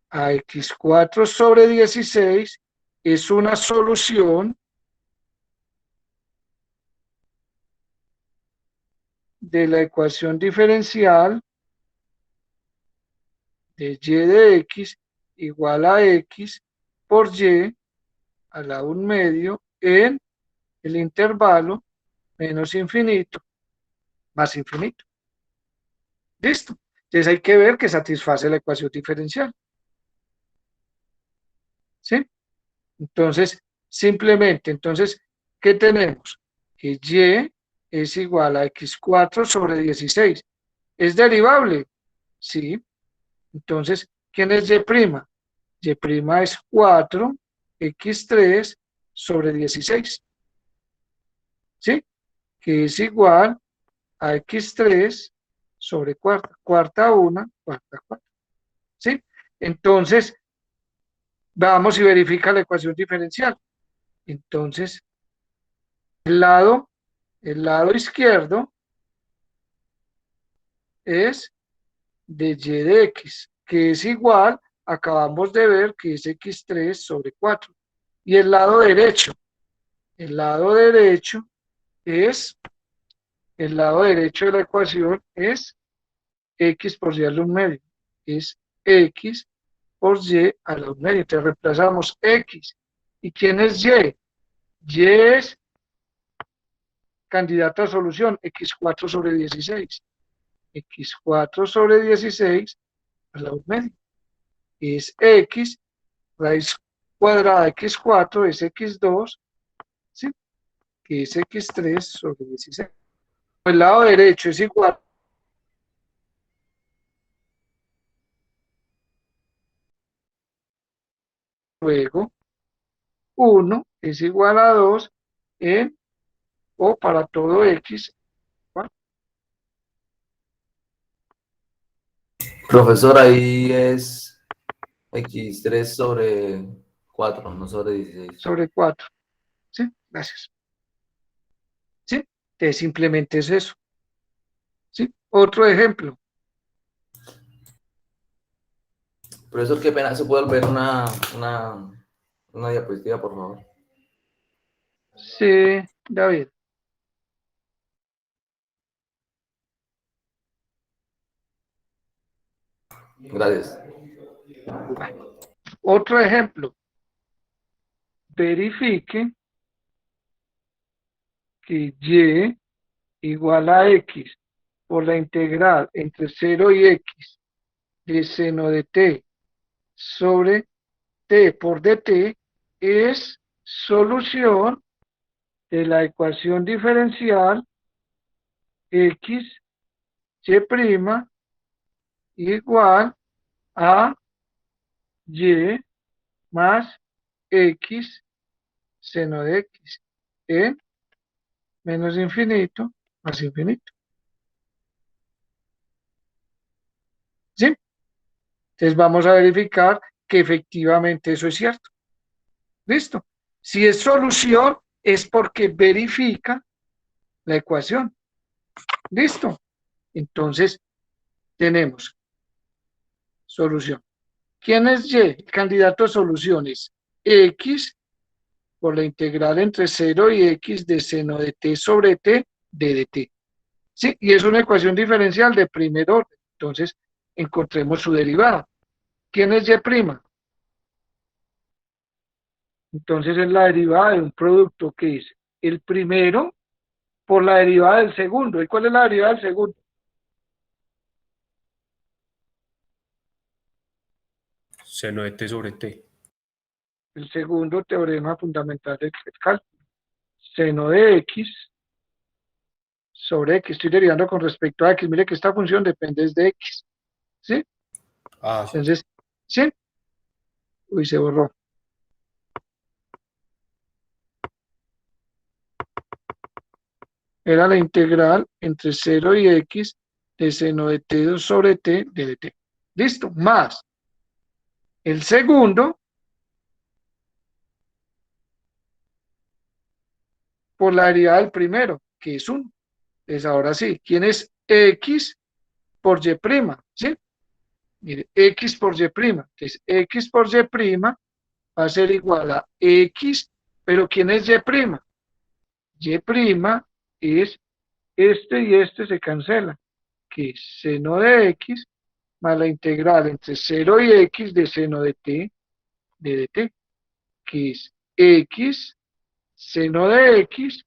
a x4 sobre 16 es una solución de la ecuación diferencial de y de x igual a x por y a la 1/2 en el intervalo menos infinito más infinito. ¿Listo? Entonces hay que ver que satisface la ecuación diferencial. ¿Sí? Entonces, simplemente, ¿qué tenemos? Que y es igual a x4 sobre 16. ¿Es derivable? Sí. Entonces, ¿quién es y'? Y' es 4x3 sobre 16. ¿Sí? Que es igual a x3 sobre cuarta. Cuarta 1, cuarta 4. ¿Sí? Entonces, vamos y verifica la ecuación diferencial. Entonces, el lado izquierdo es de y de x, que es igual, acabamos de ver que es x3 sobre 4. Y el lado derecho el lado derecho de la ecuación es x por y a la 1/2. Es x por y a la 1/2. Entonces reemplazamos x. ¿Y quién es y? Y es candidato a solución, x4 sobre 16. x4 sobre 16 a la 1/2. Es x, raíz cuadrada de x4 es x2, ¿sí? Que es x3 sobre 16. El lado derecho es igual. Luego, 1 es igual a 2 en, o para todo x. Profesor, ahí es x3 sobre 4, no sobre 16. Sobre 4. ¿Sí? Gracias. ¿Sí? Entonces simplemente es eso. ¿Sí? Otro ejemplo. Profesor, qué pena, ¿se puede volver una diapositiva, por favor? Sí, David. Gracias. Bueno, otro ejemplo. Verifique que y igual a x por la integral entre 0 y x de seno de t sobre t por dt es solución de la ecuación diferencial x y igual a y más x seno de x en menos infinito más infinito. ¿Sí? Entonces vamos a verificar que efectivamente eso es cierto. ¿Listo? Si es solución, es porque verifica la ecuación. ¿Listo? Entonces, tenemos solución. ¿Quién es Y? El candidato a solución es X por la integral entre 0 y X de seno de t sobre t de dt. ¿Sí? Y es una ecuación diferencial de primer orden. Entonces, encontremos su derivada. ¿Quién es Y'? Entonces es la derivada de un producto que es el primero por la derivada del segundo. ¿Y cuál es la derivada del segundo? Seno de t sobre t. El segundo teorema fundamental del cálculo. Seno de X sobre X. Estoy derivando con respecto a X. Mire que esta función depende de X. ¿Sí? Ah, sí. Entonces, ¿sí? Uy, se borró. Era la integral entre 0 y X de seno de t sobre t de dt. Listo, más el segundo por la derivada del primero, que es 1. Entonces, ahora sí, ¿quién es X por Y'? ¿Sí? Mire, X por Y'. Entonces, X por Y' va a ser igual a X, pero ¿quién es Y'? Y' es este y este se cancela, que es seno de X más la integral entre 0 y X de seno de t de dt, que es X seno de X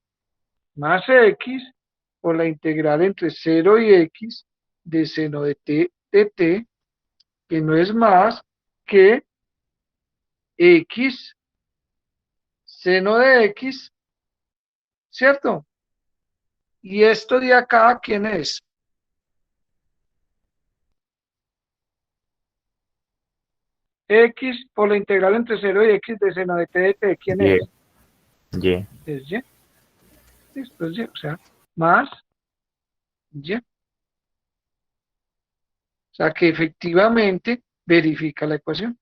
más X por la integral entre 0 y X de seno de t dt, que no es más que X seno de X, ¿cierto? Y esto de acá, ¿quién es? X por la integral entre 0 y X de seno de t dt, ¿quién Y. es? Y. Es Y. Esto es Y, o sea, más Y. O sea, que efectivamente verifica la ecuación.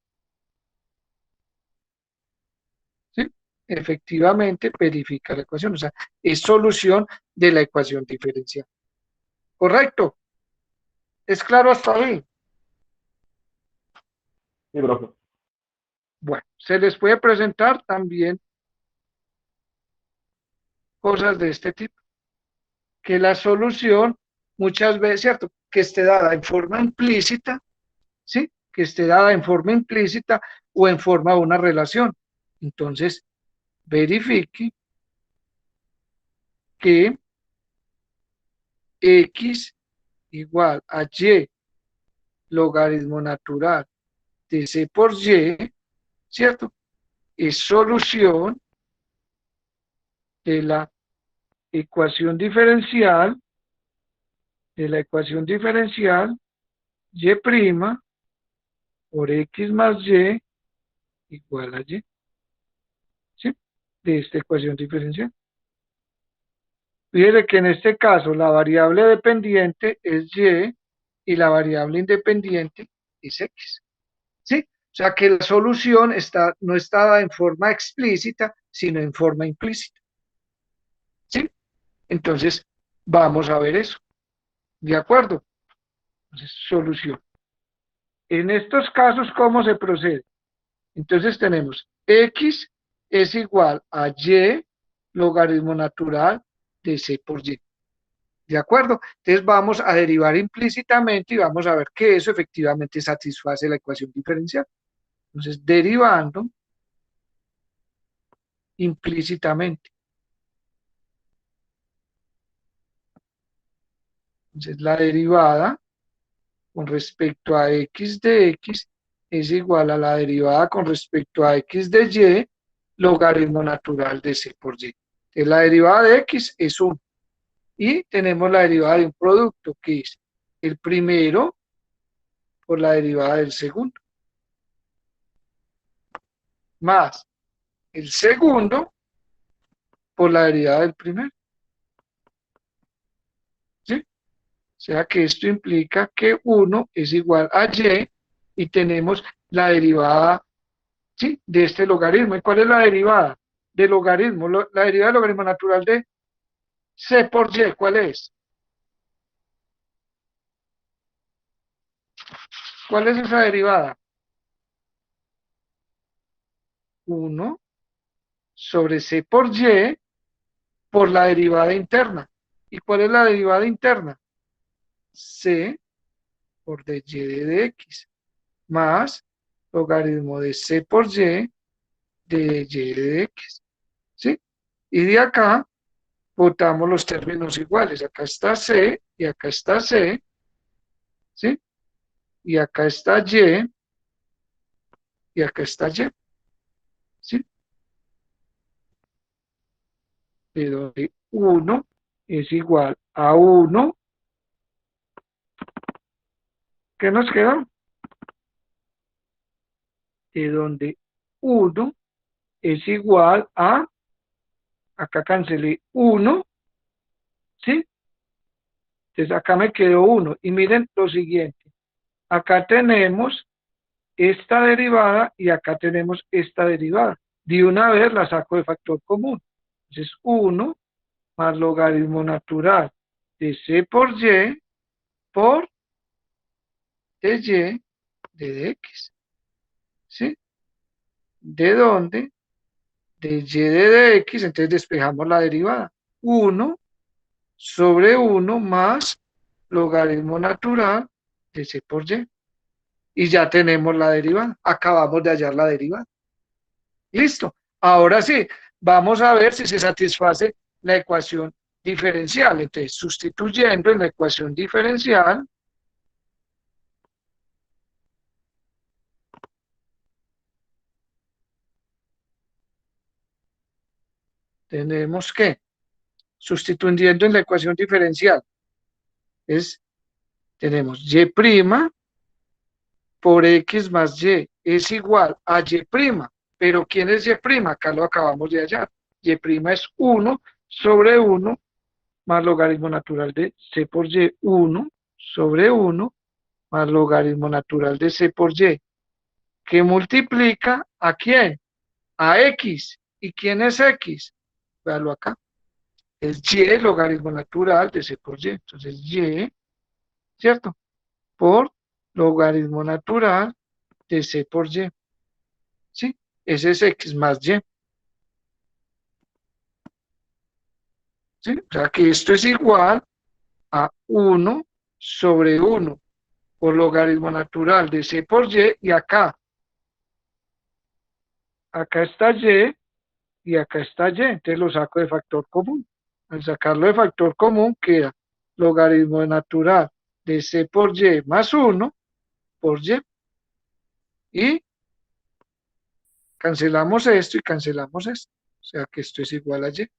¿Sí? Efectivamente verifica la ecuación. O sea, es solución de la ecuación diferencial. ¿Correcto? ¿Es claro hasta ahí? Sí, profe. Bueno, se les puede presentar también cosas de este tipo. Que la solución muchas veces, ¿cierto? Que esté dada en forma implícita, ¿sí? Que esté dada en forma implícita o en forma de una relación. Entonces, verifique que X igual a Y logaritmo natural de C por Y, ¿cierto? Es solución de la ecuación diferencial, Y' por X más Y igual a Y, ¿sí? De esta ecuación diferencial. Fíjese que en este caso la variable dependiente es Y y la variable independiente es X, ¿sí? O sea que la solución no está dada en forma explícita, sino en forma implícita, ¿sí? Entonces, vamos a ver eso, ¿de acuerdo? Entonces, solución. En estos casos, ¿cómo se procede? Entonces tenemos X es igual a Y logaritmo natural de C por Y. ¿De acuerdo? Entonces vamos a derivar implícitamente y vamos a ver que eso efectivamente satisface la ecuación diferencial. Entonces, derivando implícitamente. Entonces, la derivada con respecto a X de X es igual a la derivada con respecto a X de Y logaritmo natural de C por Y. Entonces, la derivada de X es 1. Y tenemos la derivada de un producto que es el primero por la derivada del segundo. Más el segundo por la derivada del primero. ¿Sí? O sea que esto implica que 1 es igual a Y y tenemos la derivada, ¿sí?, de este logaritmo. ¿Y cuál es la derivada? de logaritmo, la derivada del logaritmo natural de C por Y, ¿cuál es? ¿Cuál es esa derivada? 1 sobre C por Y por la derivada interna. ¿Y cuál es la derivada interna? C por dy de dx más logaritmo de C por Y de y de dx. ¿Sí? Y de acá botamos los términos iguales. Acá está C y acá está C. ¿Sí? Y acá está y acá está Y. ¿Sí? De donde 1 es igual a 1. ¿Qué nos queda? De donde 1 es igual a, acá cancelé 1, ¿sí? Entonces acá me quedó 1. Y miren lo siguiente. Acá tenemos esta derivada y acá tenemos esta derivada. De una vez la saco de factor común. Entonces 1 más logaritmo natural de C por Y por de Y de dx. ¿Sí? ¿De dónde? De y de dx, entonces despejamos la derivada. 1 sobre 1 más logaritmo natural de C por Y. Y ya tenemos la derivada. Acabamos de hallar la derivada. Listo. Ahora sí, vamos a ver si se satisface la ecuación diferencial. Entonces, sustituyendo en la ecuación diferencial, tenemos que, sustituyendo en la ecuación diferencial, tenemos y' por x más y es igual a y'. Pero ¿quién es y'? Acá lo acabamos de hallar. Y' es 1 sobre 1 más logaritmo natural de c por y, 1 sobre 1 más logaritmo natural de c por y, que multiplica ¿a quién? A x. ¿Y quién es x? Véalo acá. Es y logaritmo natural de c por y. Entonces y, ¿cierto? Por logaritmo natural de c por y. ¿Sí? Ese es x más y. ¿Sí? O sea que esto es igual a 1 sobre 1 por logaritmo natural de c por y acá está y acá está y, entonces lo saco de factor común. Al sacarlo de factor común queda logaritmo natural de c por y más 1 por y. Y cancelamos esto y cancelamos esto. O sea que esto es igual a y.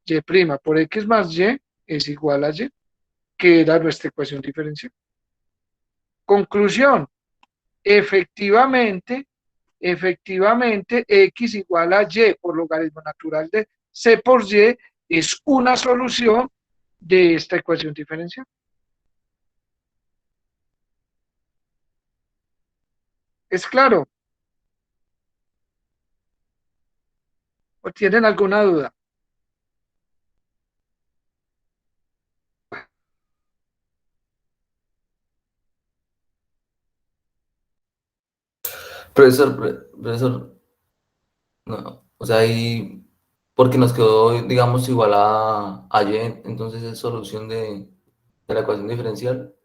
Y' por x más y es igual a y, que era nuestra ecuación diferencial. Conclusión, efectivamente, x igual a y por logaritmo natural de c por y es una solución de esta ecuación diferencial. ¿Es claro? ¿O tienen alguna duda? Profesor, no, o sea, ahí, porque nos quedó, digamos, igual a y, entonces es solución de la ecuación diferencial.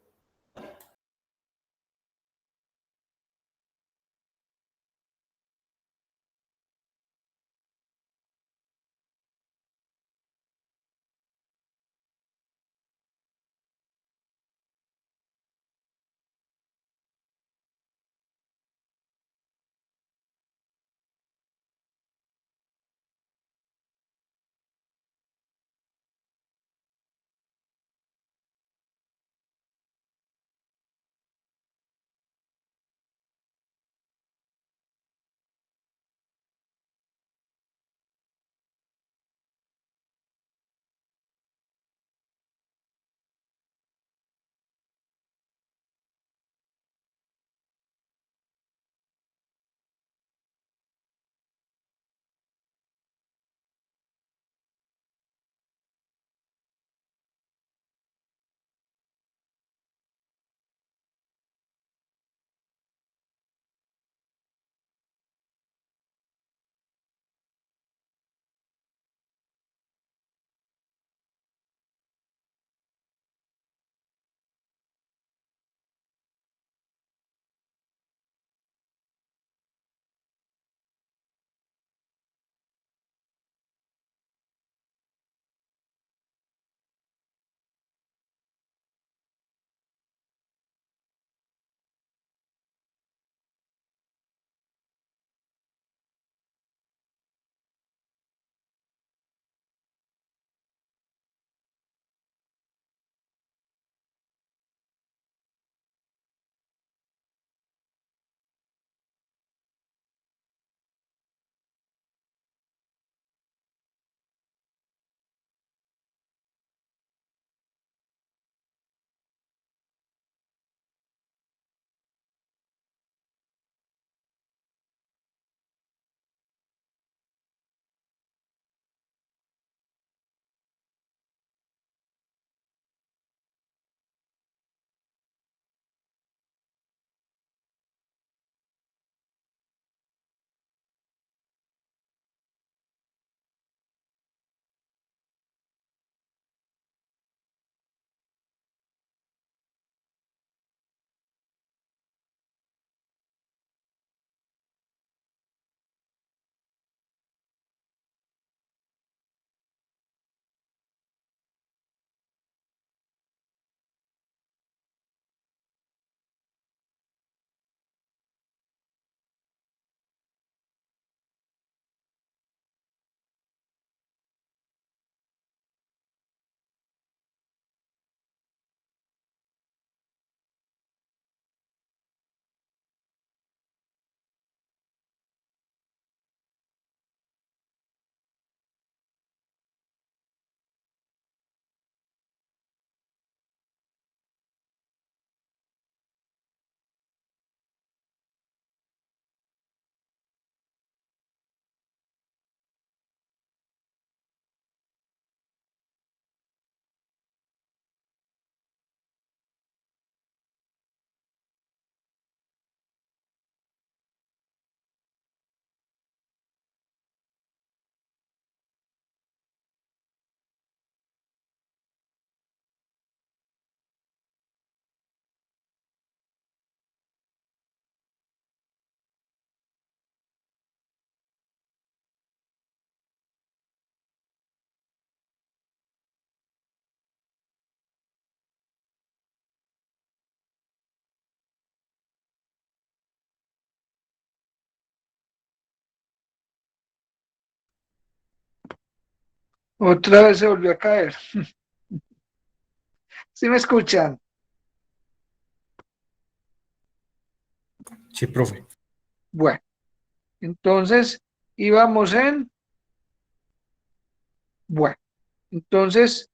Otra vez se volvió a caer. ¿Sí me escuchan? Sí, profe. Bueno, entonces íbamos en, bueno, entonces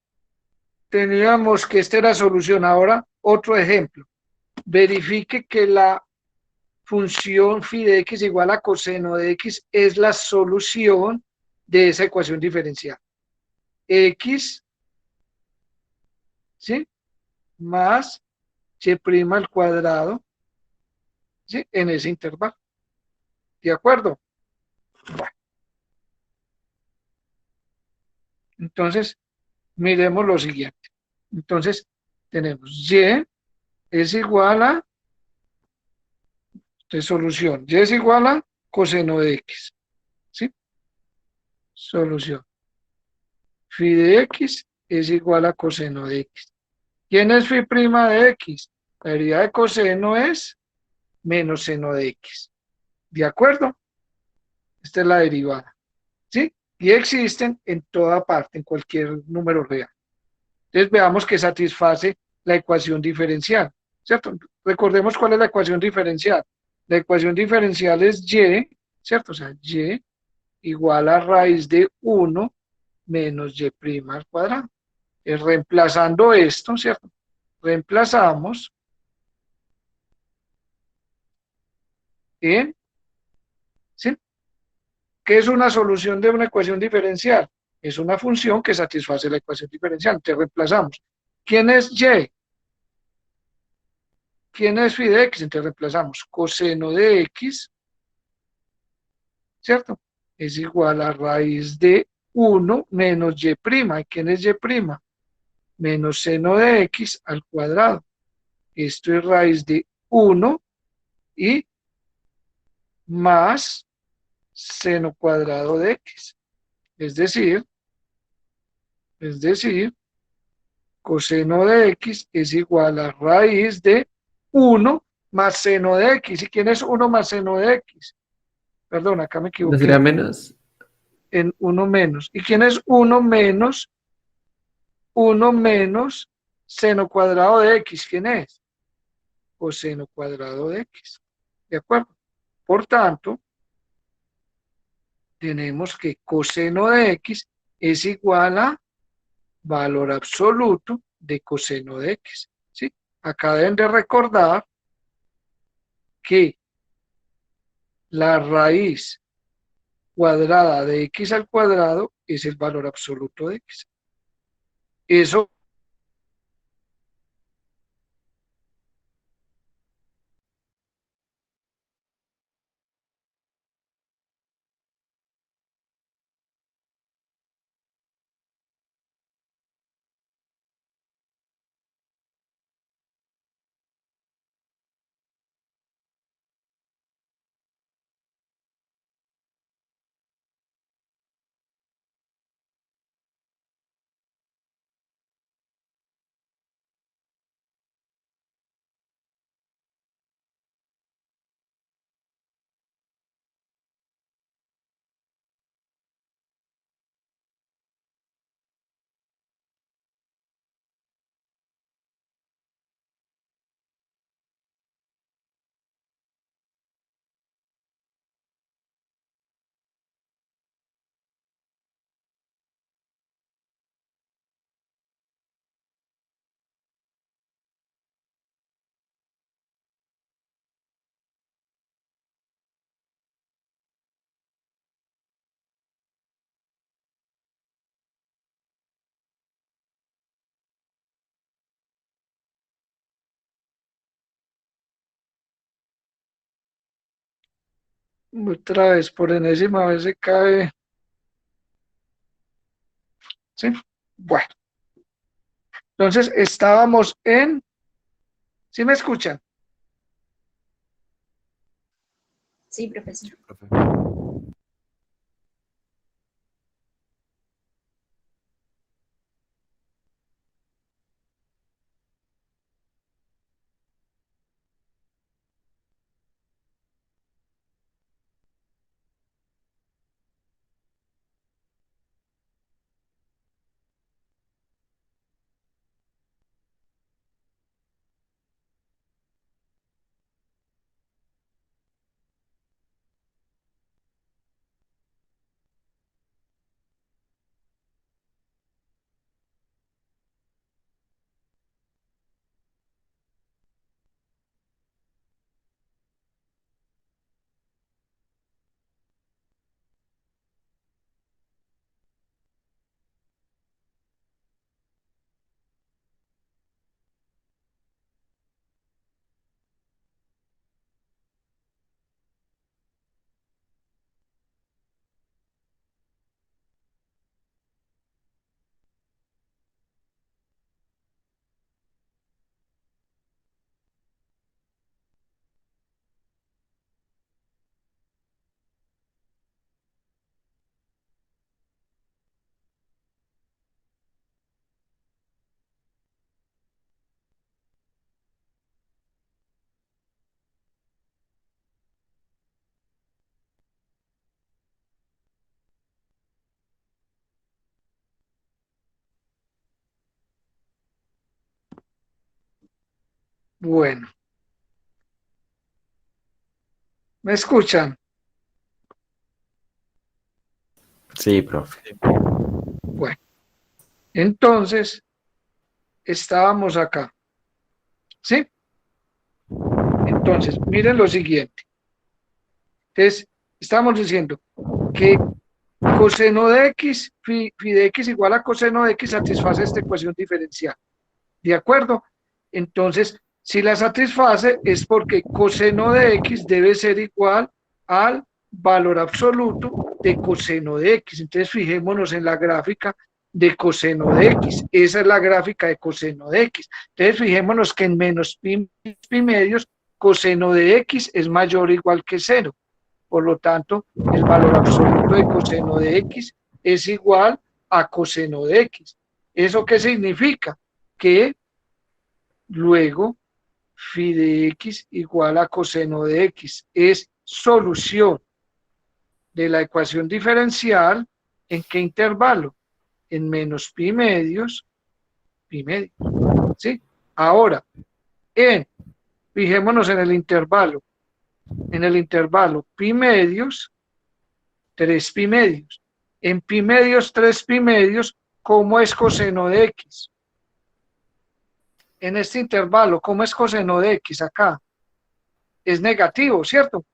teníamos que esta era solución. Ahora, otro ejemplo. Verifique que la función phi de x igual a coseno de x es la solución de esa ecuación diferencial. X, ¿sí? Más y' al cuadrado, ¿sí? En ese intervalo. ¿De acuerdo? Bueno, entonces, miremos lo siguiente. Entonces, tenemos y es igual a, de solución, y es igual a coseno de x, ¿sí? Solución. Phi de x es igual a coseno de x. ¿Quién es phi prima de x? La derivada de coseno es menos seno de x. ¿De acuerdo? Esta es la derivada, ¿sí? Y existen en toda parte, en cualquier número real. Entonces veamos que satisface la ecuación diferencial, ¿cierto? Recordemos cuál es la ecuación diferencial. La ecuación diferencial es y, ¿cierto? O sea, y igual a raíz de 1 menos y' al cuadrado. Reemplazando esto, ¿cierto? Reemplazamos en, ¿sí? ¿Qué es una solución de una ecuación diferencial? Es una función que satisface la ecuación diferencial. Entonces reemplazamos. ¿Quién es y? ¿Quién es phi de x? Entonces reemplazamos coseno de x, ¿cierto? Es igual a raíz de 1 menos y'. ¿Y quién es y'? Menos seno de x al cuadrado. Esto es raíz de 1 y más seno cuadrado de x. Es decir, coseno de x es igual a raíz de 1 más seno de x. ¿Y quién es 1 más seno de x? Perdón, acá me ¿No sería equivoqué. menos? En 1 menos. ¿Y quién es 1 menos? 1 menos seno cuadrado de x. ¿Quién es? Coseno cuadrado de x. ¿De acuerdo? Por tanto, tenemos que coseno de x es igual a valor absoluto de coseno de x. ¿Sí? Acá deben de recordar que la raíz cuadrada de x al cuadrado es el valor absoluto de x. Eso otra vez, por enésima vez se cae. ¿Sí? Bueno, entonces estábamos en. ¿Sí me escuchan? Sí, profesor. Profe. Bueno, ¿me escuchan? Sí, profe. Bueno, entonces estábamos acá, ¿sí? Entonces, miren lo siguiente. Entonces, estamos diciendo que coseno de x, phi de x igual a coseno de x satisface esta ecuación diferencial. ¿De acuerdo? Entonces, si la satisface es porque coseno de x debe ser igual al valor absoluto de coseno de x. Entonces, fijémonos en la gráfica de coseno de x. Esa es la gráfica de coseno de x. Entonces, fijémonos que en menos pi medios, coseno de x es mayor o igual que cero. Por lo tanto, el valor absoluto de coseno de x es igual a coseno de x. ¿Eso qué significa? Que luego phi de x igual a coseno de x es solución de la ecuación diferencial. ¿En qué intervalo? En menos pi medios, ¿sí? Ahora, fijémonos en el intervalo pi medios, 3 pi medios. En pi medios, 3 pi medios, ¿cómo es coseno de x? En este intervalo, ¿cómo es coseno de x acá? Es negativo, ¿cierto?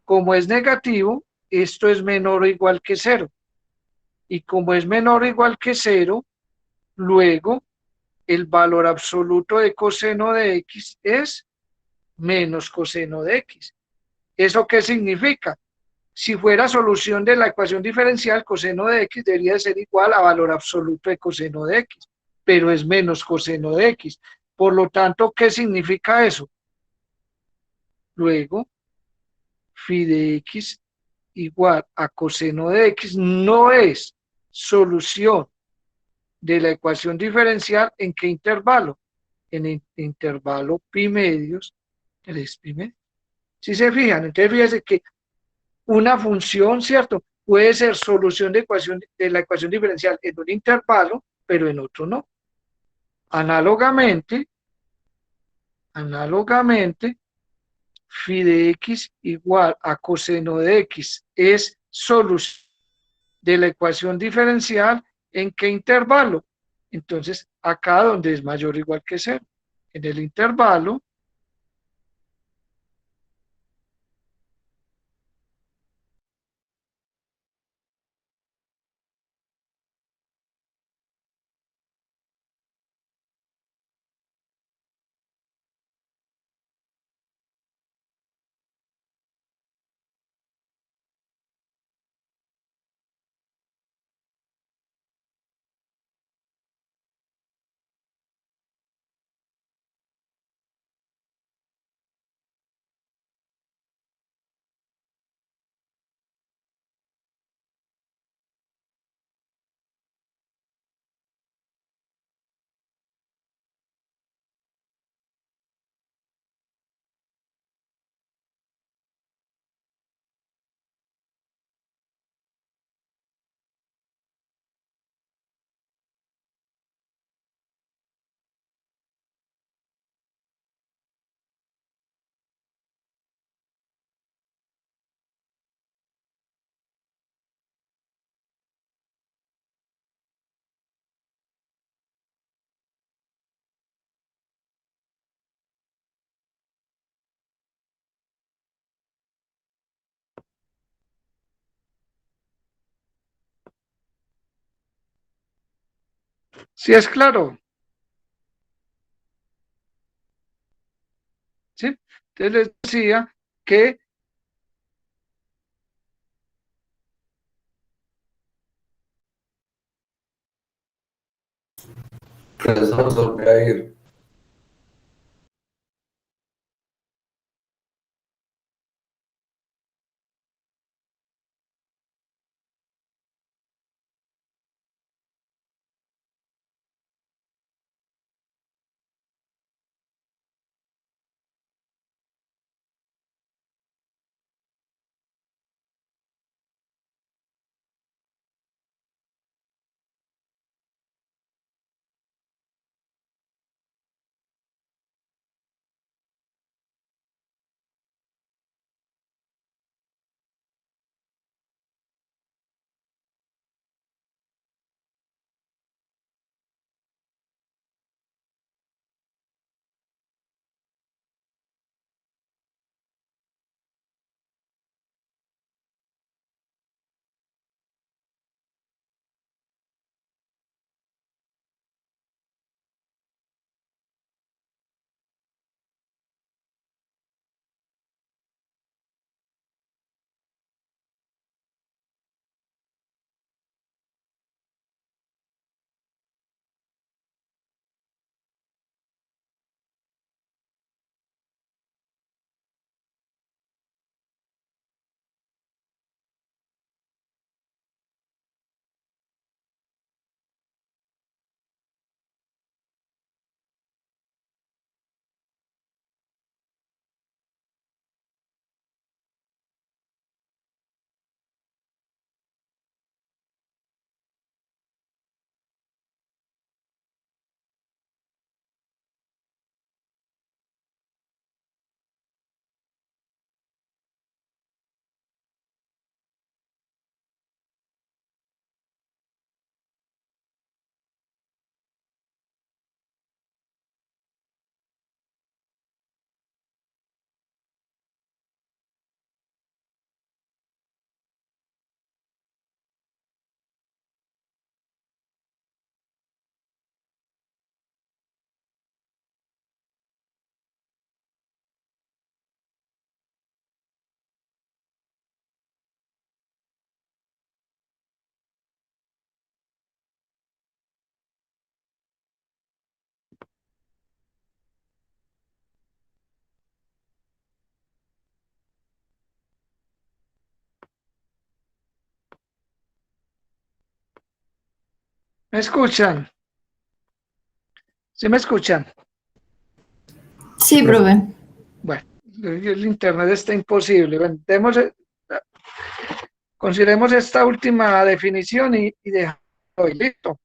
Como es negativo, esto es menor o igual que cero. Y como es menor o igual que cero, luego el valor absoluto de coseno de x es menos coseno de x. ¿Eso qué significa? Si fuera solución de la ecuación diferencial, coseno de x debería ser igual a valor absoluto de coseno de x, pero es menos coseno de x. Por lo tanto, ¿qué significa eso? Luego, phi de x igual a coseno de x no es solución de la ecuación diferencial. ¿En qué intervalo? En el intervalo pi medios, 3 pi medios. Si se fijan, entonces fíjense que una función, ¿cierto? Puede ser solución de la ecuación diferencial en un intervalo, pero en otro no. Análogamente, phi de x igual a coseno de x es solución de la ecuación diferencial. ¿En qué intervalo? Entonces, acá donde es mayor o igual que cero. En el intervalo sí es claro, ¿sí? Entonces les decía que Profesor, volver a ir. ¿Me escuchan? ¿Sí me escuchan? Sí, profe. Bueno, el internet está imposible. Bueno, consideremos esta última definición y dejamos ahí, listo.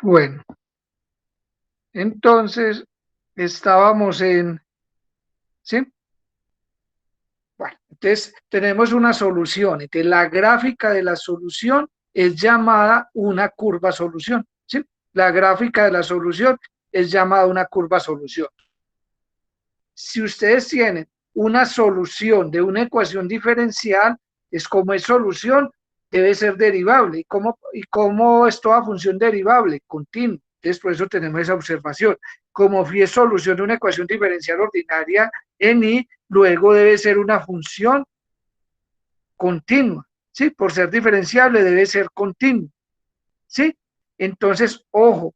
Bueno, entonces estábamos ¿sí? Bueno, entonces tenemos una solución. Entonces la gráfica de la solución es llamada una curva solución, ¿sí? La gráfica de la solución es llamada una curva solución. Si ustedes tienen una solución de una ecuación diferencial, es como es solución, debe ser derivable. ¿Y cómo es toda función derivable? Continua. Entonces, por eso tenemos esa observación. Como phi es solución de una ecuación diferencial ordinaria en I, luego debe ser una función continua, ¿sí? Por ser diferenciable debe ser continua, ¿sí? Entonces, ojo,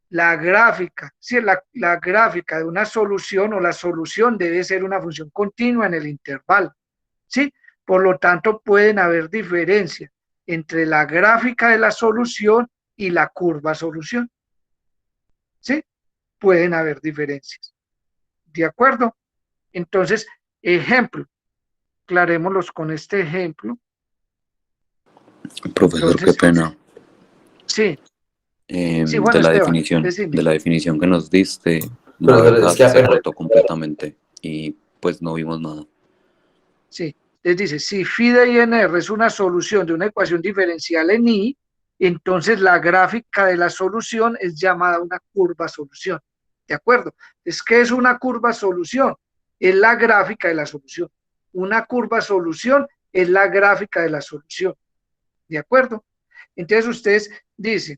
la gráfica, ¿sí? La gráfica de una solución o la solución debe ser una función continua en el intervalo, ¿sí? Por lo tanto, pueden haber diferencias entre la gráfica de la solución y la curva solución, ¿sí? Pueden haber diferencias. ¿De acuerdo? Entonces, ejemplo, aclarémoslos con este ejemplo. Profesor, Entonces, qué pena. sí, sí, De Juan la Esteban, definición, decime. de la definición que nos diste, la Profesor, verdad es que se apenas... cortó completamente y pues no vimos nada. Sí, les dice, si phi de I en R es una solución de una ecuación diferencial en I, entonces la gráfica de la solución es llamada una curva solución. ¿De acuerdo? Es que es una curva solución, es la gráfica de la solución. Una curva solución es la gráfica de la solución. ¿De acuerdo? Entonces ustedes dicen,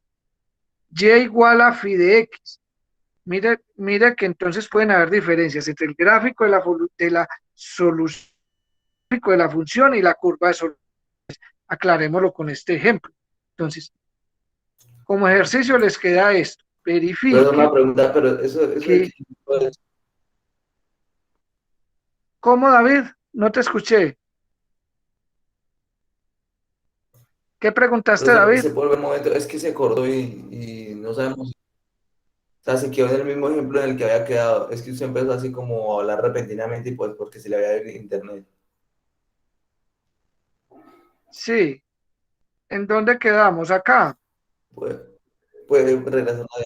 Y igual a phi de X. Mira que entonces pueden haber diferencias entre el gráfico de la solución de la función y la curva de solución. Aclarémoslo con este ejemplo. Entonces, como ejercicio les queda esto. Pero una Verifique pregunta, pero eso de que... que ¿Cómo, David? No te escuché. ¿Qué preguntaste, profesor, David? se vuelve un momento, es que se cortó y no sabemos, o sea, se quedó en el mismo ejemplo en el que había quedado. Es que usted empezó así como a hablar repentinamente y pues porque se le había ido el internet. Sí. ¿En dónde quedamos? Acá. Puede, puede regresar a la...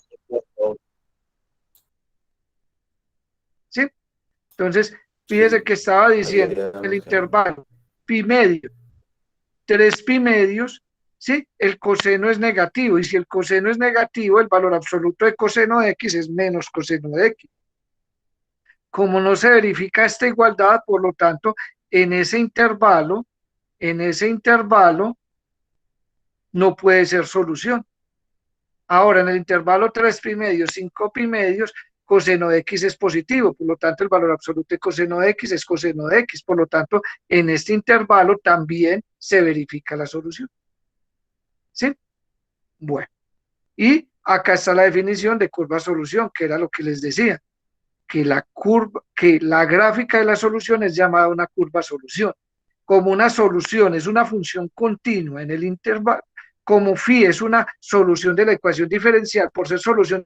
¿Sí? Entonces, fíjese que estaba Ahí diciendo el habíamos quedado. intervalo pi medio, 3 pi medios, ¿sí? El coseno es negativo, y si el coseno es negativo, el valor absoluto de coseno de X es menos coseno de X. Como no se verifica esta igualdad, por lo tanto, en ese intervalo, no puede ser solución. Ahora, en el intervalo 3 pi medios, 5 pi medios, coseno de X es positivo, por lo tanto, el valor absoluto de coseno de X es coseno de X, por lo tanto, en este intervalo también se verifica la solución. ¿Sí? Bueno, y acá está la definición de curva solución, que era lo que les decía, que la gráfica de la solución es llamada una curva solución. Como una solución es una función continua en el intervalo, como phi es una solución de la ecuación diferencial, por ser solución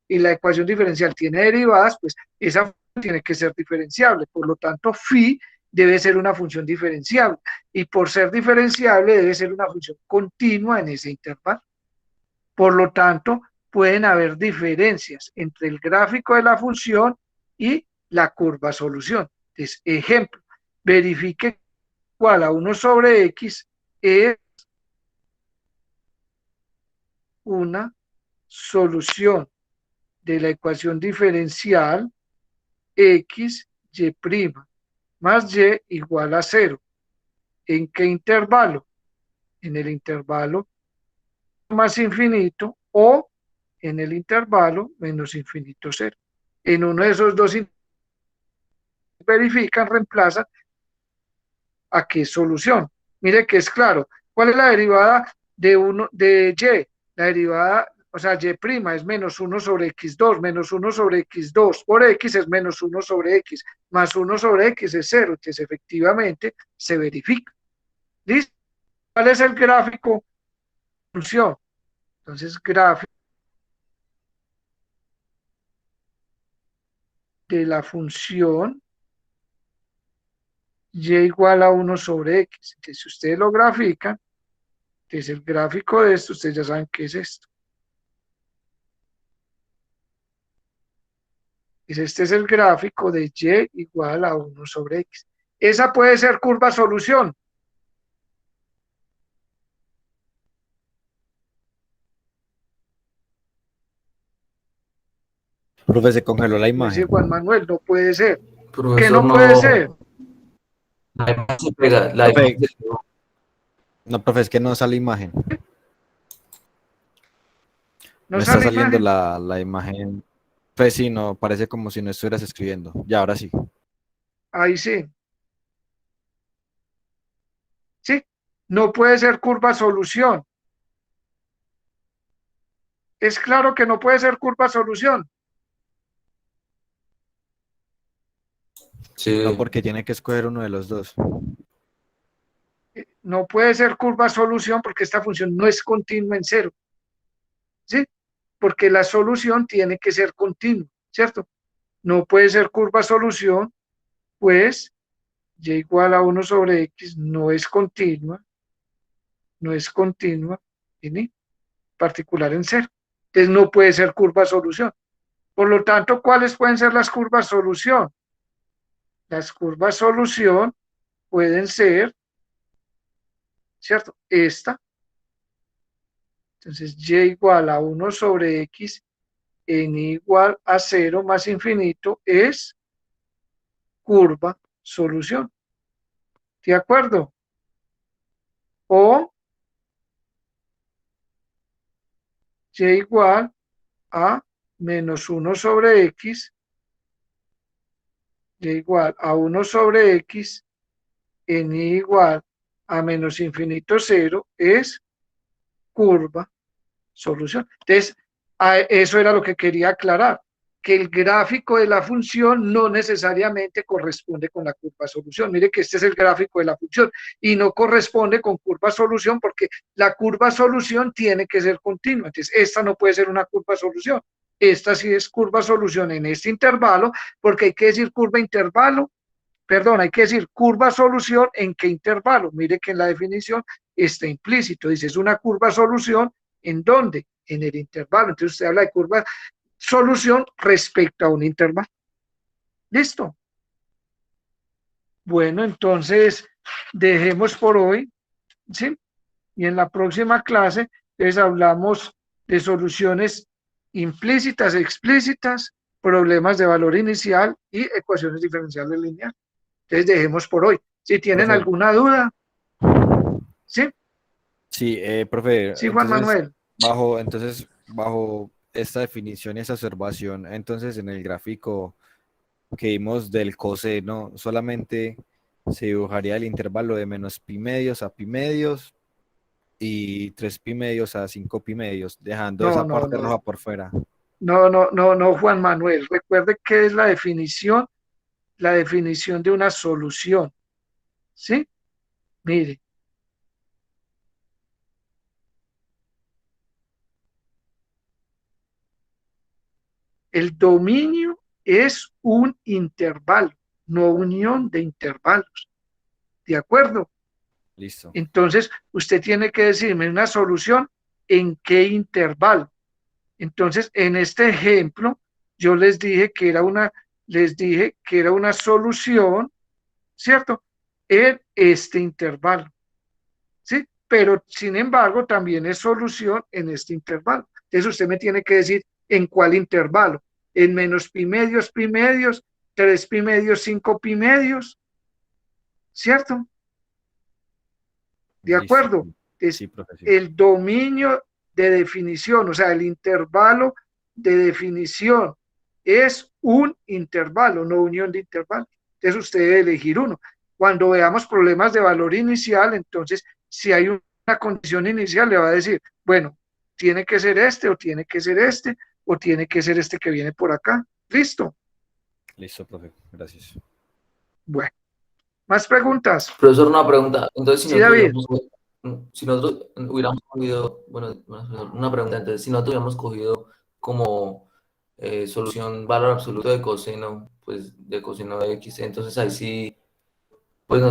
y la ecuación diferencial tiene derivadas, pues esa función tiene que ser diferenciable. Por lo tanto, phi debe ser una función diferenciable. Y por ser diferenciable debe ser una función continua en ese intervalo. Por lo tanto, pueden haber diferencias entre el gráfico de la función y la curva solución. Entonces, ejemplo, verifique igual a 1 sobre X es una solución de la ecuación diferencial X, Y' más Y igual a 0. ¿En qué intervalo? En el intervalo más infinito o en el intervalo menos infinito 0. En uno de esos dos verifican, reemplazan a qué solución. Mire que es claro. ¿Cuál es la derivada de Y? La derivada, o sea, Y' es menos 1 sobre X2, menos 1 sobre X2 por X es menos 1 sobre X, más 1 sobre X es 0, entonces efectivamente se verifica. ¿Listo? ¿Cuál es el gráfico de función? Entonces, gráfico de la función Y igual a 1 sobre X. Entonces, si ustedes lo grafican, entonces el gráfico de esto, ustedes ya saben qué es esto. Este es el gráfico de Y igual a 1 sobre X. Esa puede ser curva solución. Profe, se congeló la Dice imagen. Juan Manuel, no puede ser. ¿Qué Profesor, no puede ser? no, la imagen se pega, la Profe, imagen se pegó. No, profe, es que no sale imagen. ¿No No está sale saliendo imagen? la imagen. Pues sí, no, parece como si no estuvieras escribiendo. Ya, ahora sí. Ahí sí. ¿Sí? No puede ser curva solución. Es claro que no puede ser curva solución. No, Sí, porque tiene que escoger uno de los dos. No puede ser curva solución porque esta función no es continua en cero. ¿Sí? Porque la solución tiene que ser continua, ¿cierto? No puede ser curva solución, pues y igual a 1 sobre x no es continua, ¿sí? Particular en cero. Entonces no puede ser curva solución. Por lo tanto, ¿cuáles pueden ser las curvas solución? Las curvas solución pueden ser, ¿cierto? Esta. Entonces, y igual a 1 sobre x en igual a 0 más infinito es curva solución. ¿De acuerdo? O y igual a menos 1 sobre x, y igual a 1 sobre x en igual a menos infinito 0 es curva solución. Entonces, eso era lo que quería aclarar, que el gráfico de la función no necesariamente corresponde con la curva solución. Mire que este es el gráfico de la función y no corresponde con curva solución porque la curva solución tiene que ser continua. Entonces, esta no puede ser una curva solución. Esta sí es curva solución en este intervalo porque hay que decir curva intervalo. Perdón, hay que decir curva solución en qué intervalo. Mire que en la definición está implícito. Dice, es una curva solución ¿en dónde? En el intervalo. Entonces usted habla de curva solución respecto a un intervalo. ¿Listo? Bueno, entonces dejemos por hoy, ¿sí? Y en la próxima clase les hablamos de soluciones implícitas, explícitas, problemas de valor inicial y ecuaciones diferenciales lineales. Entonces dejemos por hoy. Si tienen Profe, alguna duda, ¿sí? sí, profe, Sí, Juan Manuel. entonces, bajo esta definición y esta observación, entonces en el gráfico que vimos del coseno, solamente se dibujaría el intervalo de menos pi medios a pi medios y 3 pi medios a 5 pi medios, dejando No, esa no, parte no, roja por fuera. no, no, no, no, Juan Manuel. Recuerde que es la definición de una solución, ¿sí? Mire, el dominio es un intervalo, no unión de intervalos, ¿de acuerdo? Listo. Entonces, usted tiene que decirme una solución en qué intervalo. Entonces, en este ejemplo, yo les dije que era una solución, ¿cierto? En este intervalo, ¿sí? Pero, sin embargo, también es solución en este intervalo. Entonces, usted me tiene que decir en cuál intervalo. En menos pi medios, 3 pi medios, 5 pi medios, ¿cierto? ¿De Listo. acuerdo? Es Sí, profe, sí. el dominio de definición, o sea, el intervalo de definición es un intervalo, no unión de intervalos. Entonces usted debe elegir uno. Cuando veamos problemas de valor inicial, entonces, si hay una condición inicial, le va a decir, bueno, tiene que ser este, o tiene que ser este, o tiene que ser este que viene por acá. ¿Listo? Listo, profe. Gracias. Bueno, ¿más preguntas? profesor, una pregunta. Entonces, Sí, David. si nosotros hubiéramos cogido, bueno, una pregunta, entonces, si nosotros hubiéramos cogido como solución valor absoluto de coseno, pues de coseno de x, entonces ahí sí, pues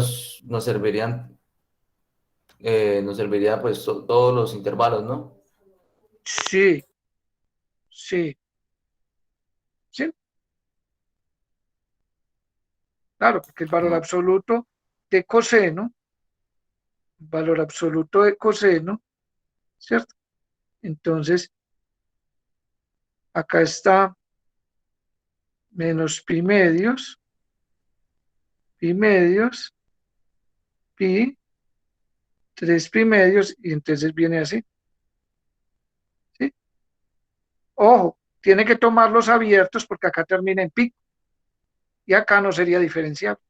nos serviría pues todos los intervalos, ¿no? Sí, sí, sí. Claro, porque el Ah, valor absoluto de coseno, ¿cierto? Entonces, acá está menos pi medios, pi, 3 pi medios y entonces viene así. ¿Sí? Ojo, tiene que tomarlos abiertos porque acá termina en pico y acá no sería diferenciable.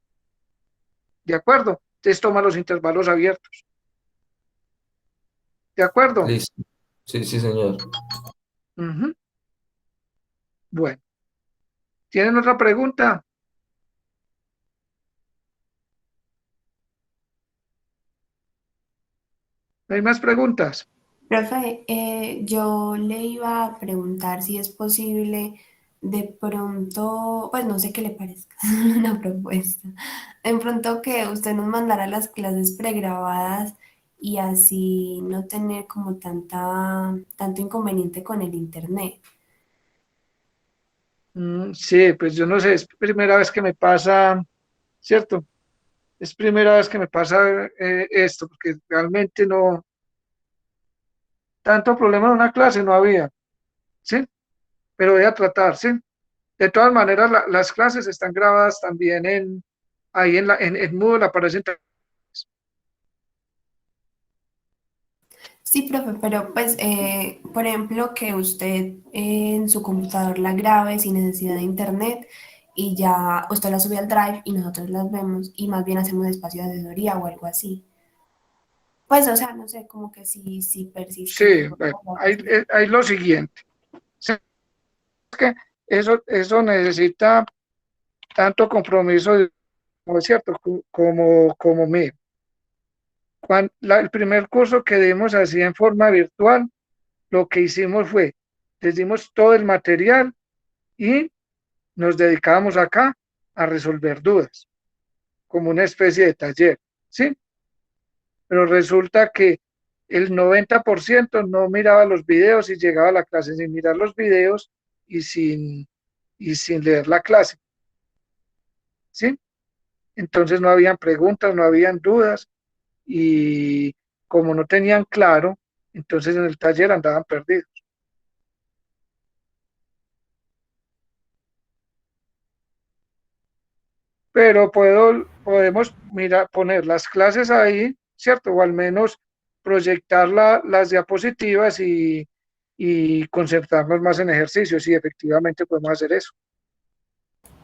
¿De acuerdo? Entonces toma los intervalos abiertos. ¿De acuerdo? Listo. Sí, sí, señor. Ujú. Bueno, ¿tienen otra pregunta? ¿No hay más preguntas? Profe, yo le iba a preguntar si es posible de pronto, pues no sé qué le parezca, una propuesta. De pronto que usted nos mandara las clases pregrabadas y así no tener como tanto inconveniente con el internet. Sí, pues yo no sé, es primera vez que me pasa, ¿cierto? Es primera vez que me pasa esto, porque realmente no, tanto problema en una clase no había, ¿sí? Pero voy a tratar, ¿sí? De todas maneras, las clases están grabadas también ahí en Moodle aparecen. Sí, profe, pero pues, por ejemplo, que usted en su computador la grabe sin necesidad de internet y ya usted la sube al Drive y nosotros las vemos y más bien hacemos espacio de asesoría o algo así. Pues, o sea, no sé, como que si persiste que Sí, podamos bueno, algo así. hay lo siguiente. Sí, es que eso necesita tanto compromiso, como es cierto, como mío. El primer curso que dimos así en forma virtual, lo que hicimos fue, les dimos todo el material y nos dedicábamos acá a resolver dudas, como una especie de taller, ¿sí? Pero resulta que el 90% no miraba los videos y llegaba a la clase sin mirar los videos y sin leer la clase, ¿sí? Entonces no habían preguntas, no habían dudas y como no tenían claro, entonces en el taller andaban perdidos. Pero podemos poner las clases ahí, ¿cierto? O al menos proyectar las diapositivas y concentrarnos más en ejercicios y efectivamente podemos hacer eso.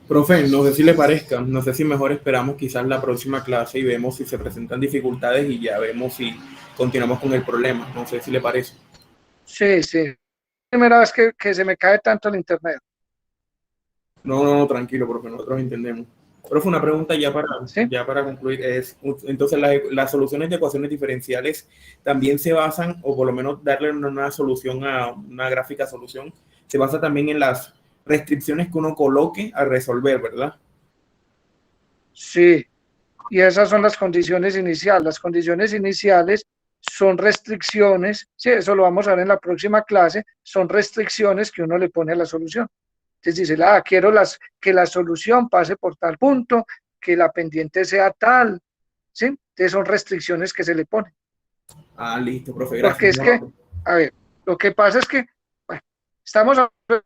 Profe, no sé si le parezca, no sé si mejor esperamos quizás la próxima clase y vemos si se presentan dificultades y ya vemos si continuamos con el problema. No sé si le parece. Sí, sí. Primera vez que se me cae tanto el internet. No, tranquilo, profe, nosotros entendemos. Profe, una pregunta ¿Sí? ya para concluir es, entonces las soluciones de ecuaciones diferenciales también se basan, o por lo menos darle una solución a una gráfica solución, se basa también en las restricciones que uno coloque a resolver, ¿verdad? Sí. Y esas son las condiciones iniciales. Las condiciones iniciales son restricciones, sí, eso lo vamos a ver en la próxima clase, son restricciones que uno le pone a la solución. Entonces dice, quiero que la solución pase por tal punto, que la pendiente sea tal, ¿sí? Entonces son restricciones que se le ponen. Ah, listo, profe, Porque gracias. es que, a ver, lo que pasa es que, bueno, estamos hablando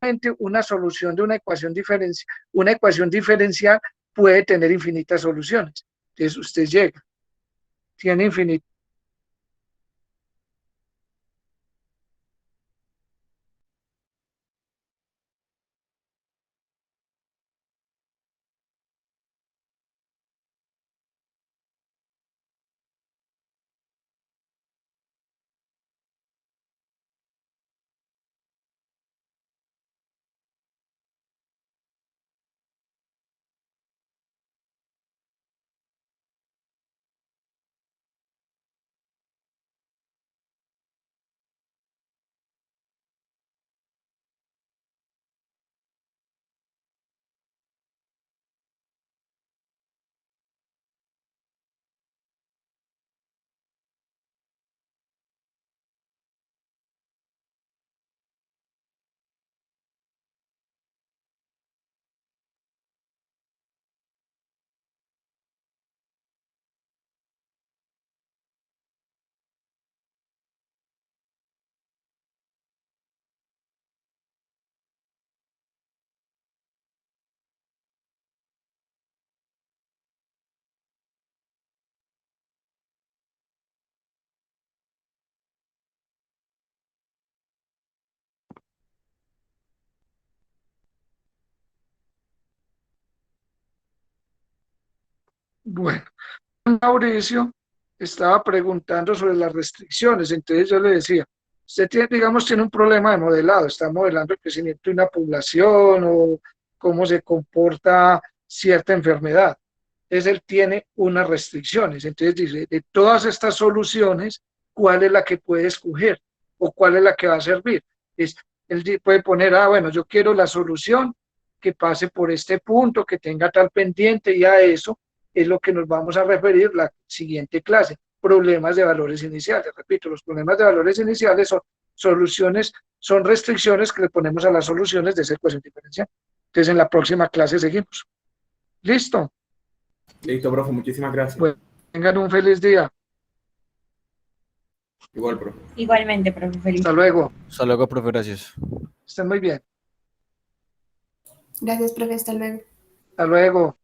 de una solución de una ecuación diferencial puede tener infinitas soluciones. Entonces usted llega, tiene infinitas Bueno, Mauricio estaba preguntando sobre las restricciones, entonces yo le decía, usted tiene, digamos, tiene un problema de modelado, está modelando el crecimiento de una población o cómo se comporta cierta enfermedad. Entonces él tiene unas restricciones, entonces dice, de todas estas soluciones, ¿cuál es la que puede escoger o cuál es la que va a servir? Él puede poner, bueno, yo quiero la solución que pase por este punto, que tenga tal pendiente, y a eso es lo que nos vamos a referir la siguiente clase, problemas de valores iniciales. Repito, los problemas de valores iniciales son soluciones, son restricciones que le ponemos a las soluciones de esa ecuación diferencial. Entonces, en la próxima clase seguimos. ¿Listo? Listo, profe, muchísimas gracias. Bueno, tengan un feliz día. Igual, profe. Igualmente, profe, feliz. Hasta luego. Hasta luego, profe, gracias. Estén muy bien. Gracias, profe, hasta luego. Hasta luego.